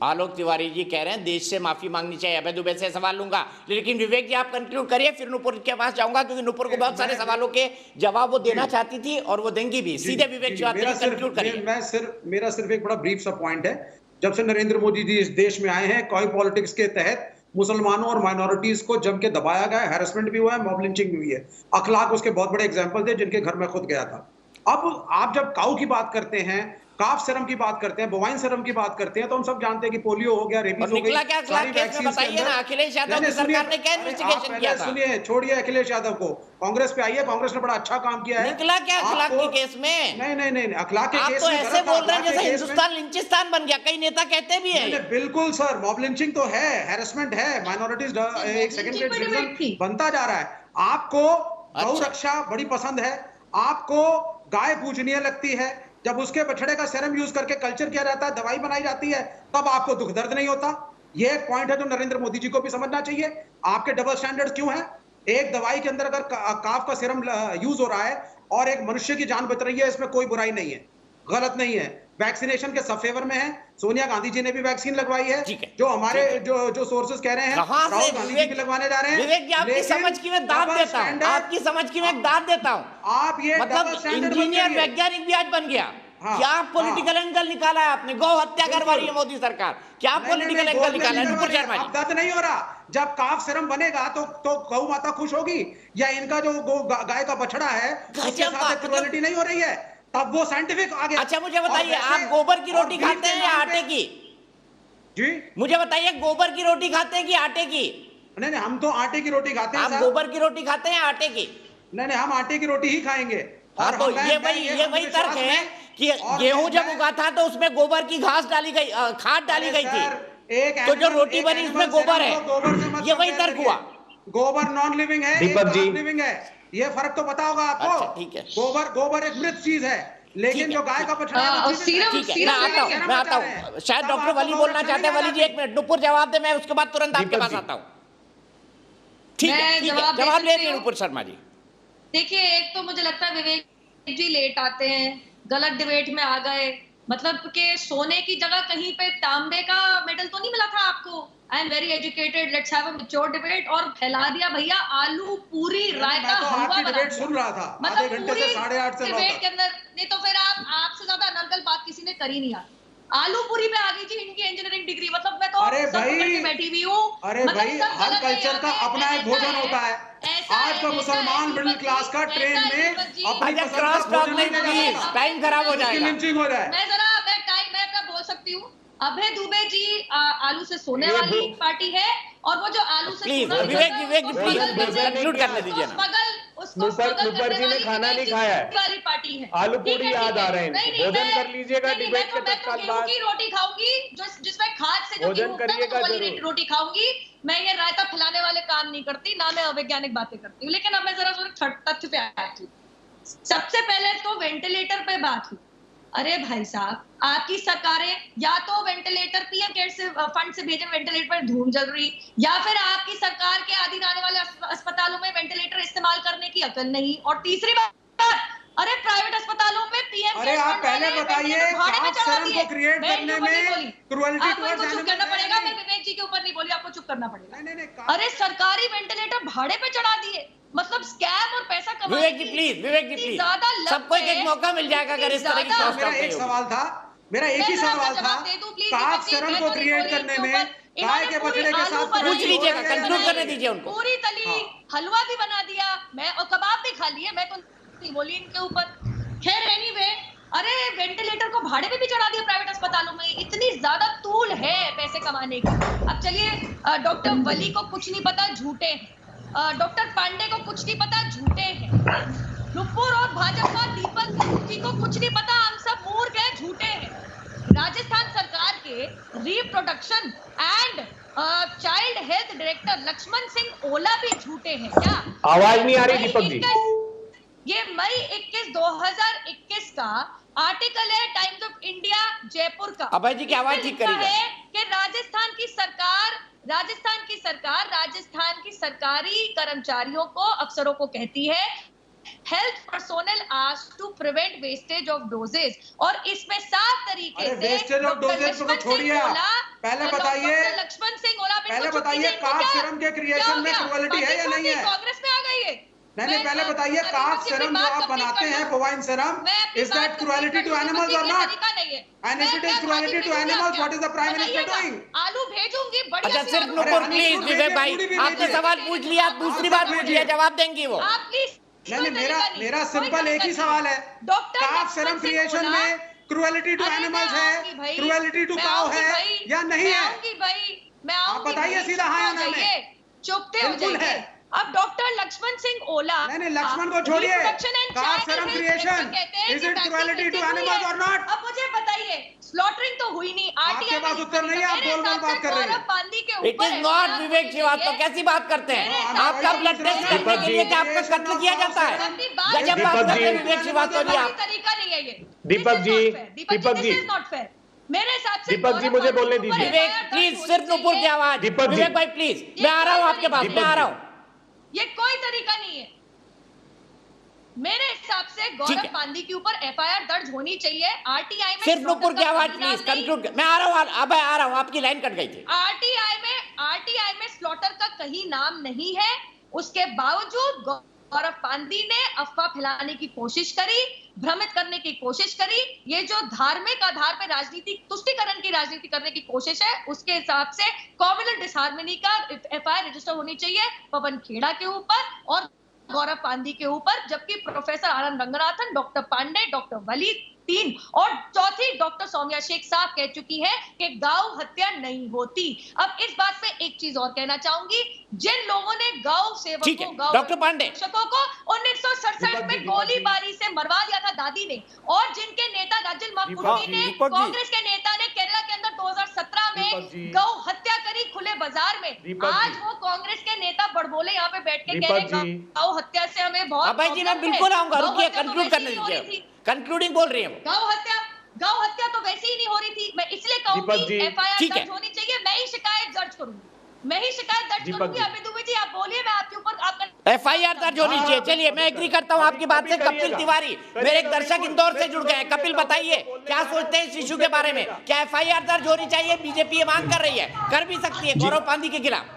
आलोक तिवारी जी कह रहे हैं देश से माफी मांगनी चाहिए। अभय दुबे से सवाल लूंगा, लेकिन विवेक जी आप कंक्लूड करिए, फिर नुपुर के पास जाऊंगा, क्योंकि नुपुर को बहुत सारे सवालों के जवाब वो देना चाहती थी और वो देंगी भी। सीधे विवेक जी कंक्लूड करिए। मेरा सिर्फ एक बड़ा ब्रीफ सा पॉइंट है। जब से नरेंद्र मोदी जी इस देश में आए हैं, कॉय पॉलिटिक्स के तहत मुसलमानों और माइनॉरिटीज को जम के दबाया गया है, हैरेसमेंट भी हुआ है, मॉब लिंचिंग भी हुई है। अखलाक उसके बहुत बड़े एग्जांपल थे, जिनके घर में खुद गया था। अब आप जब काऊ की बात करते हैं, काफ सीरम की बात करते हैं, बोवाइन सीरम की बात करते हैं, तो हम सब जानते हैं कि पोलियो हो गया, रेबीज हो गई, सारी वैक्सीन बताइए ना। अखिलेश यादव की सरकार ने क्या इन्वेस्टिगेशन किया था? सुनिए, छोड़िए अखिलेश यादव को, कांग्रेस पे आइए, कांग्रेस ने बड़ा अच्छा काम किया है। निकला क्या अखलाक के केस में? नहीं, अखलाक के केस में ऐसे बोल रहे हैं जैसे हिंदुस्तान लिंचिस्तान बन गया, कई नेता कहते भी हैं। बिल्कुल सर, मॉब लिंचिंग तो है, हैरेसमेंट है, माइनॉरिटीज एक सेकंड ग्रेड सिटीजन बनता जा रहा है। आपको गौ रक्षा बड़ी पसंद है, आपको गाय पूजनीय लगती है, जब उसके बछड़े का सीरम यूज करके कल्चर किया जाता है, दवाई बनाई जाती है, तब आपको दुख दर्द नहीं होता। ये एक पॉइंट है जो नरेंद्र मोदी जी को भी समझना चाहिए। आपके डबल स्टैंडर्ड क्यों हैं? एक दवाई के अंदर अगर काफ का सीरम यूज हो रहा है और एक मनुष्य की जान बच रही है, इसमें कोई बुराई नहीं है, गलत नहीं है। वैक्सीनेशन के सब फेवर में है। सोनिया गांधी जी ने भी वैक्सीन लगवाई है, जो हमारे जो सोर्सेज कह रहे हैं, राहुल गांधी जी भी लगवाने जा रहे हैं। विवेक जी, आपकी समझ की मैं दाद देता हूं, आपकी समझ की मैं दाद देता हूं। आप ये मतलब इंजीनियर वैज्ञानिक भी आज बन गया। क्या पॉलिटिकल एंगल निकाला है आपने? गौ हत्या करवा रही है मोदी सरकार, क्या पॉलिटिकल एंगल निकाला है? नुपुर शर्मा जी, दर्द नहीं हो रहा। जब काफ सीरम बनेगा तो गौ माता खुश होगी, या इनका जो गाय का बछड़ा है उसके साथ क्रुएलिटी नहीं हो रही है, तब वो साइंटिफिक आ गया। अच्छा मुझे बताइए, आप गोबर की रोटी खाते हैं या आटे की? जी मुझे बताइए, गोबर की रोटी खाते हैं कि आटे की? नहीं नहीं, हम तो आटे की रोटी खाते हैं। आप गोबर की रोटी खाते हैं आटे की? नहीं नहीं, हम आटे की रोटी ही खाएंगे। और तो ये वही तर्क है कि गेहूं जब उगा था तो उसमें गोबर की घास डाली गई, खाद डाली गई थी, तो जो रोटी बनी उसमें गोबर है, ये वही तर्क हुआ। गोबर नॉन लिविंग है, दीपक जी लिविंग है, ये फर्क तो पता होगा आपको। अच्छा, ठीक है। गोबर एक मृत चीज है, लेकिन जो गाय का बछड़ा है मैं आता हूँ। शायद डॉक्टर वली बोलना चाहते हैं। वली जी एक मिनट, नुपुर जवाब दे, मैं उसके बाद तुरंत आपके पास आता हूँ। ठीक है, जवाब ले रही है नुपुर शर्मा जी। देखिए, एक तो मुझे लगता है विवेक जी लेट आते हैं, गलत डिबेट में आ गए, मतलब कि सोने की जगह कहीं पे तांबे का मेडल तो नहीं मिला था आपको। I am very educated, let's have a mature debate. और फैला दिया भैया आलू पूरी रायता हलवा बना दिया। सुन रहा था मतलब घंटे से 8:30 से डिबेट के अंदर नहीं तो फिर आपसे ज्यादा अनर्गल बात किसी ने करी नहीं। आलू पूरी पे आ गई जी इनकी इंजीनियरिंग डिग्री। मतलब मैं तो सब करके बैठी हुई हूँ। अरे भाई, हर कल्चर का अपना एक भोजन होता है। आज का मुसलमान मिडिल क्लास का ट्रेन में अपनी क्रॉस टॉक नहीं, प्लीज, टाइम खराब हो जाएगा। लिंचिंग हो जाए। मैं अपना बोल सकती हूँ। अभय दुबे जी आलू से सोने वाली पार्टी है, और वो जो आलू से प्लीज विवेक प्लीज कंक्लूड करने दीजिए ना। नुपुर जी ने खाना नहीं खाया है, वाली पार्टी है। आलू पूरी याद आ रहे हैं, भोजन कर लीजिएगा डिबेट के तत्काल बाद। की रोटी खाऊंगी जिसमें खाद से जो भोजन करिएगा जरूर। रोटी खाऊंगी मैं। ये रायता फैलाने वाले काम नहीं करती, ना मैं अवैज्ञानिक बातें करती हूँ। लेकिन अब मैं जरा तथ्य पे आती हूँ। सबसे पहले तो वेंटिलेटर पे बात हुई। अरे भाई साहब, आपकी सरकारें या तो वेंटिलेटर पीएम केयर से फंड से भेजे वेंटिलेटर पर धूम जल रही, या फिर आपकी सरकार के अधीन आने वाले अस्पतालों में वेंटिलेटर इस्तेमाल करने की अकल नहीं। और तीसरी बात, अरे प्राइवेट अस्पतालों में पीएम अरे आप पहले बताइए, को क्रिएट करने में क्रुएल्टी टुवर्ड्स चुप करना पड़ेगा। मैं विवेक जी के ऊपर नहीं बोली, आपको चुप करना पड़ेगा। अरे सरकारी वेंटिलेटर भाड़े पे चढ़ा दिए, मतलब स्कैम और पैसा कमाने। विवेक जी प्लीज सबको एक मौका मिल जाएगा अगर इस तरह की क्रॉस टॉक। मेरा एक ही सवाल था, काफ शरण को क्रिएट करने में गाय के बछड़े के साथ पूछ लीजिएगा, कंक्लूड करने दीजिए उनको। पूरी तली हलवा भी बना दिया, मैं और कबाब भी खा लिए, मैं तो नहीं बोली इनके ऊपर। खैर एनीवे, अरे वेंटिलेटर को भाड़े पे भी चढ़ा दिया प्राइवेट अस्पतालों में। इतनी ज्यादा तूल है पैसे कमाने की। अब चलिए, डॉक्टर वली को कुछ नहीं पता, झूठे हैं। डॉक्टर पांडे को कुछ नहीं पता, झूठे हैं। नुपुर और भाजपा दीपक जी को कुछ नहीं पता, हम सब मूर्ख हैं, झूठे हैं। राजस्थान सरकार के reproduction and child health director Laxman Singh Ola भी झूठे हैं। क्या आवाज नहीं आ रही दीपक जी? ये मई 21, 2021 का आर्टिकल है टाइम्स ऑफ इंडिया जयपुर का। अभय जी की आवाज ठीक करिएगा। है कि राजस्थान की सरकार राजस्थान की सरकारी कर्मचारियों को, अफसरों को कहती है health personnel asked to prevent wastage of doses. और इसमें साफ तरीके से वेस्टेज ऑफ डोजेज को छोड़िए, पहले बताइए लक्ष्मण सिंह ओला, पहले बताइए काफ सीरम के क्रिएशन में क्रुएल्टी है या नहीं है? कांग्रेस में आ गई है। नहीं, पहले बताइए काफ सीरम जो आप बनाते हैं, bovine serum, is that cruelty to animals और not? And if it is cruelty to animals, what is the prime minister doing? आलू भेजूंगी बढ़िया। अच्छा, सिर्फ नुपुर प्लीज विवेक भाई, आपने सवाल पूछ लिया, दूसरी बार पूछ लिया, जवाब देंगे वो। आप प्लीज। नहीं, मेरा सिंपल एक ही सवाल है, काफ सीरम क्रिएशन में क्रुएल्टी टू एनिमल्स है, क्रुएल्टी टू काउ है या नहीं है? मैं आप बताइए सीधा हाँ या ना में। चुपते हो जाइए। अब डॉक्टर लक्ष्मण सिंह ओला, नहीं लक्ष्मण को छोड़िए, calf serum creation is it cruelty to animals और नॉट? अब मुझे बताइए, स्लॉटरिंग तो हुई नहीं, आपके पास उत्तर नहीं है, आप बोल बात कर रहे हैं। इट इज नॉट विवेक श्रीवास्तव, कैसी बात करते हैं? आपका ब्लड टेस्ट करने के लिए क्या आपका कत्ल किया जाता है? गजब बात करते हैं विवेक श्रीवास्तव जी आप। तरीका नहीं है ये। दीपक जी नॉट फेयर मेरे हिसाब से। दीपक जी मुझे बोलने दीजिए। विवेक प्लीज, सिर्फ नुपुर की आवाज। विवेक भाई प्लीज, मैं आ रहा हूँ आपके पास, मैं आ रहा हूँ। ये कोई तरीका नहीं है मेरे हिसाब से। गौरव पांडी के ऊपर एफआईआर दर्ज होनी चाहिए। आरटीआई में सिर्फ नुपुर की आवाज प्लीज, कंक्लूड। मैं आ रहा हूँ, अब आ रहा हूँ, आपकी लाइन कट गई थी। आरटीआई में स्लॉटर का कहीं नाम नहीं है। उसके बावजूद गौरव पांडी ने अफवाह फैलाने की कोशिश करी, भ्रमित करने की कोशिश करी। ये जो धार्मिक आधार पर राजनीति, तुष्टीकरण की राजनीति करने की कोशिश है, उसके हिसाब से कॉम्युनल डिसहार्मनी का एफआईआर रजिस्टर होनी चाहिए पवन खेड़ा के ऊपर। और गौरव पांडी के ऊपर, जबकि प्रोफेसर आनंद रंगनाथन, डॉक्टर पांडे, डॉक्टर वली 3 और चौथी डॉक्टर सौम्या शेख साहब कह चुकी है कि गौ हत्या नहीं होती। अब इस बात पे एक चीज और कहना चाहूंगी, जिन लोगों ने गौ सेवकों, गौ डॉक्टर पांडे रक्षकों को 1967 में गोलीबारी से मरवा दिया था दादी ने, और जिनके नेता राजिल माकुर्ती ने, कांग्रेस के नेता ने केरला के अंदर 2017 में गौ हत्या करी खुले बाजार में, आज वो कांग्रेस के नेता बड़बोले यहाँ पे बैठ के कह रहे हैं गौ हत्या से हमें बहुत अभय जी मैं बिल्कुल आऊंगा, रुकिए कंक्लूड करने दीजिए, कंक्लूडिंग बोल रही है। गौ हत्या तो वैसे ही नहीं हो रही थी। मैं इसलिए कहूंगी एफआईआर दर्ज होनी चाहिए, मैं ही शिकायत दर्ज करूंगी, मैं ही शिकायत दर्ज करूंगी। अमित दुबे जी आप बोलिए, मैं आपके ऊपर आपका एफआईआर दर्ज होनी चाहिए। चलिए मैं एग्री करता हूं आपकी बात से। कपिल तिवारी, मेरे एक दर्शक इंदौर से जुड़ गए हैं। कपिल बताइए क्या सोचते हैं इस इशू के बारे में, क्या एफआईआर दर्ज होनी चाहिए? बीजेपी ये मांग कर रही है, कर भी सकती है गौरव पांडी के खिलाफ।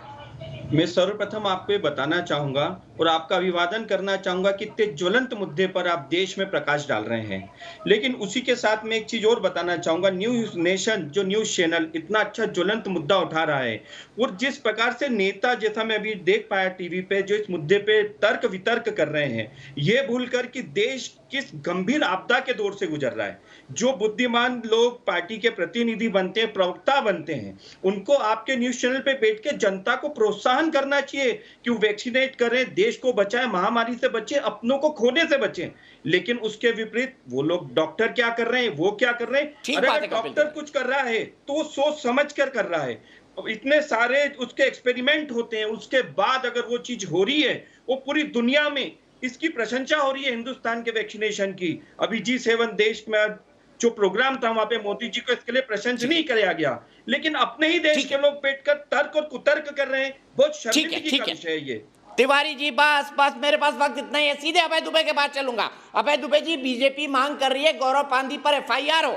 मैं सर्वप्रथम आपको बताना चाहूंगा और आपका अभिवादन करना चाहूंगा कि इतने ज्वलंत मुद्दे पर आप देश में प्रकाश डाल रहे हैं, लेकिन उसी के साथ मैं एक चीज और बताना चाहूंगा। न्यूज नेशन जो न्यूज चैनल इतना अच्छा ज्वलंत मुद्दा उठा रहा है, और जिस प्रकार से नेता, जैसा मैं अभी देख पाया टीवी पे, जो इस मुद्दे पे तर्क वितर्क कर रहे हैं, ये भूलकर कि देश किस गंभीर आपदा के दौर से गुजर रहा है। जो बुद्धिमान लोग पार्टी के प्रतिनिधि बनते हैं, प्रवक्ता बनते हैं, उनको आपके न्यूज चैनल पे बैठ के जनता को प्रोत्साहन करना चाहिए कि वो वैक्सीनेट करें, देश को बचाएं, महामारी से बचें, अपनों को खोने से बचें। लेकिन उसके विपरीत वो लोग, डॉक्टर क्या कर रहे हैं, वो क्या कर रहे हैं, अगर डॉक्टर कुछ कर रहा है तो सोच समझ कर रहा है। इतने सारे उसके एक्सपेरिमेंट होते हैं, उसके बाद अगर वो चीज हो रही है, वो पूरी दुनिया में इसकी प्रशंसा हो रही है हिंदुस्तान के वैक्सीनेशन की। अभी G7 देश में जो प्रोग्राम था, वहां पे मोदी जी को इसके लिए प्रशंसा नहीं किया गया, लेकिन अपने ही देश के लोग बैठकर तर्क और कुतर्क कर रहे हैं। बहुत शर्मिंदगी का विषय है ये। तिवारी जी बस मेरे पास वक्त इतना ही है, सीधे अभय दुबे के पास चलूंगा। अभय दुबे जी, बीजेपी मांग कर रही है गौरव पांडी पर एफआईआर हो।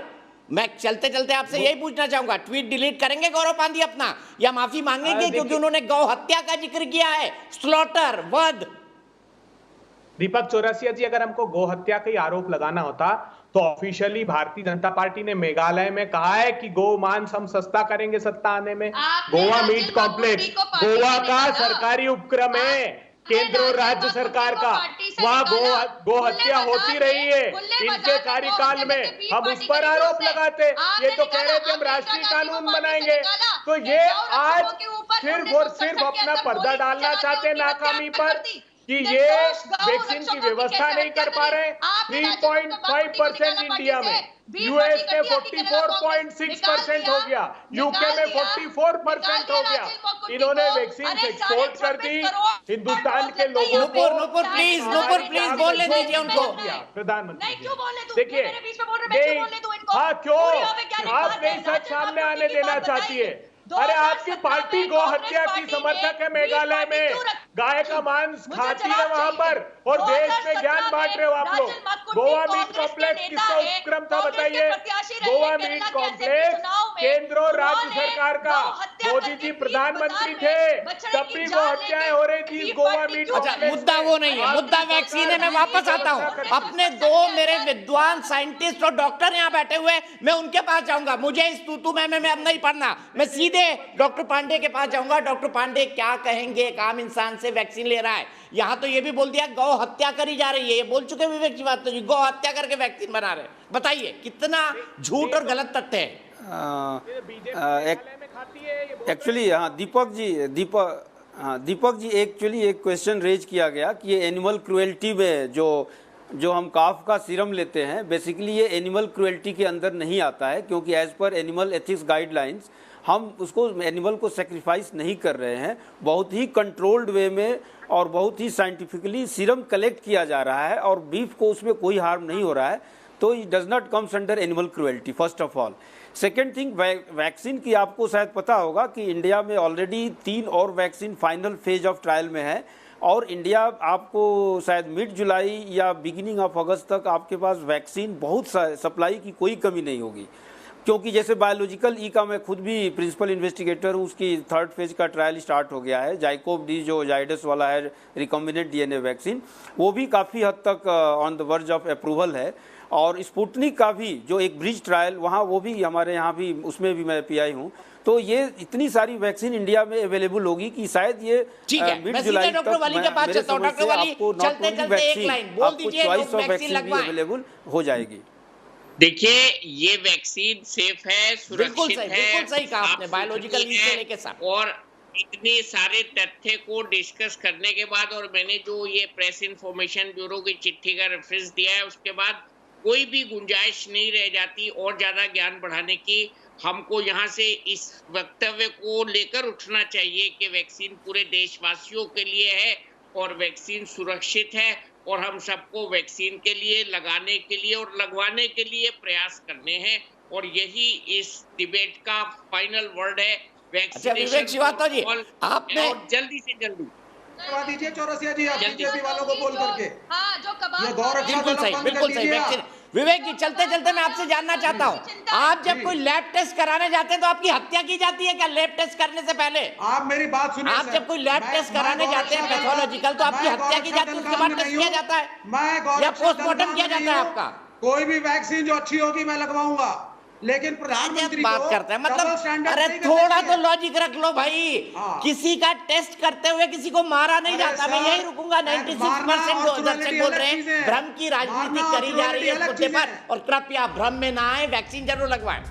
मैं चलते चलते आपसे यही पूछना चाहूंगा, ट्वीट डिलीट करेंगे गौरव पांडी अपना, या माफी मांगेंगे क्योंकि उन्होंने गौ हत्या का जिक्र किया है, स्लॉटर, वध? दीपक चौरसिया जी, अगर हमको गौ हत्या का आरोप लगाना होता तो ऑफिशियली भारतीय जनता पार्टी ने मेघालय में कहा है कि गौ मांस हम सस्ता करेंगे सत्ता आने में। गोवा मीट कॉम्प्लेक्स गोवा का सरकारी उपक्रम है, केंद्र और राज्य सरकार का, वहाँ गौ हत्या होती रही है इनके कार्यकाल में। हम उस पर आरोप लगाते, ये तो कह रहे थे हम राष्ट्रीय कानून बनाएंगे। तो ये आज सिर्फ और सिर्फ अपना पर्दा डालना चाहते हैं नाकामी पर कि ये वैक्सीन की व्यवस्था नहीं कर पा रहे। 3.5% इंडिया में, यूएस में 44.6% हो गया, यूके में 44% हो गया। इन्होंने वैक्सीन एक्सपोर्ट कर दी हिंदुस्तान के लोगों को। नूपुर प्लीज बोलने दीजिए उनको। प्रधानमंत्री देखिए, हाँ क्यों आप नहीं सच सामने आने देना चाहती है? अरे आपकी पार्टी गौ हत्या की समर्थक है मेघालय में, गाय का मांस खाती है वहां पर, और देश में ज्ञान बांट रहे हो आप लोग। गोवा मीट कॉम्प्लेक्स किसका उपक्रम था बताइए? गोवा मीट कॉम्प्लेक्स केंद्र और राज्य सरकार का, मोदी जी प्रधानमंत्री थे तब भी गौ हत्याएं हो रही थी गोवा मीट कॉम्प्लेक्स। मुद्दा वो नहीं है, मुद्दा वैक्सीन है। मैं वापस आता हूँ, अपने दो मेरे विद्वान साइंटिस्ट और डॉक्टर यहाँ बैठे हुए, मैं उनके पास जाऊंगा। मुझे इस तू में अब नहीं पढ़ना, मैं सीधे डॉक्टर पांडे के पास जाऊंगा। डॉक्टर पांडे क्या कहेंगे? एक आम इंसान से वैक्सीन ले रहा है, यहां तो ये भी बोल दिया गौ हत्या करी जा रही है, ये बोल चुके विवेक जी बात, तो गौ हत्या करके वैक्सीन बना रहे। बताइए कितना झूठ और गलत तथ्य है। एक्चुअली हाँ दीपक जी एक्चुअली एक क्वेश्चन रेज किया गया कि ये एनिमल क्रुएल्टी में जो हम काफ का सीरम लेते हैं, बेसिकली ये एनिमल क्रुएल्टी के अंदर नहीं आता है, क्योंकि as per animal ethics guidelines हम उसको एनिमल को सेक्रीफाइस नहीं कर रहे हैं। बहुत ही कंट्रोल्ड वे में और बहुत ही साइंटिफिकली सीरम कलेक्ट किया जा रहा है, और बीफ को उसमें कोई हार्म नहीं हो रहा है, तो it does not comes under animal cruelty first of all. Second thing, vaccine की आपको शायद पता होगा कि इंडिया में ऑलरेडी 3 और vaccine final phase of trial में है, और इंडिया आपको शायद मिड जुलाई या बिगिनिंग ऑफ अगस्त तक आपके पास वैक्सीन बहुत सप्लाई की कोई कमी नहीं होगी, क्योंकि जैसे बायोलॉजिकल ई का मैं खुद भी प्रिंसिपल इन्वेस्टिगेटर हूँ, उसकी 3rd फेज का ट्रायल स्टार्ट हो गया है। जाइकोव डी जो जाइडस वाला है रिकॉम्बिनेंट DNA वैक्सीन, वो भी काफ़ी हद तक on the verge of approval है। और स्पुतनिक का भी जो एक ब्रिज ट्रायल वहाँ वो भी हमारे यहाँ भी उसमें भी मैं पीआई हूँ। तो ये इतनी सारी वैक्सीन इंडिया में अवेलेबल होगी कि शायद ये मिड जुलाई तक डॉक्टर वली के पास चलता हूं। डॉक्टर वली चलते एक लाइन बोल दीजिए, लोग वैक्सीन लगवाएं, अवेलेबल हो जाएगी। देखिए ये वैक्सीन सेफ है, सुरक्षित है, बिल्कुल सही कहा आपने, बायोलॉजिकल रीजन के साथ। और इतने सारे तथ्य को डिस्कस करने के बाद और मैंने जो ये प्रेस इंफॉर्मेशन ब्यूरो की चिट्ठी का रेफरेंस दिया है उसके बाद कोई भी गुंजाइश नहीं रह जाती और ज्यादा ज्ञान बढ़ाने की। हमको यहाँ से इस वक्तव्य को लेकर उठना चाहिए कि वैक्सीन पूरे देशवासियों के लिए है और वैक्सीन सुरक्षित है और हम सबको वैक्सीन के लिए, लगाने के लिए और लगवाने के लिए प्रयास करने हैं और यही इस डिबेट का फाइनल वर्ड है। विवेक श्रीवास्तव जी, आपने जल्दी से जल्दी करवा दीजिए चौरसिया जी, आप बीजेपी वालों को बोल करके। ये दौर बिल्कुल सही वैक्सीन। विवेक जी, चलते चलते मैं आपसे जानना चाहता हूँ, आप जब कोई लैब टेस्ट कराने जाते हैं तो आपकी हत्या की जाती है क्या लैब टेस्ट करने से पहले? आप मेरी बात सुनिए। आप जब कोई लैब टेस्ट कराने जाते हैं पैथोलॉजिकल तो आपकी हत्या की जाती है, उसके बाद टेस्ट किया जाता है या पोस्टमार्टम किया जाता है आपका? कोई भी वैक्सीन जो अच्छी होगी मैं लगवाऊंगा, लेकिन प्रधानमंत्री बात करते हैं मतलब, अरे थोड़ा तो लॉजिक रख लो भाई। किसी का टेस्ट करते हुए किसी को मारा नहीं जाता। मैं यही रुकूंगा। 96% दर्शक बोल रहे हैं भ्रम की राजनीति करी जा रही है इस मुद्दे पर, और कृपया भ्रम में ना आए, वैक्सीन जरूर लगवाएं।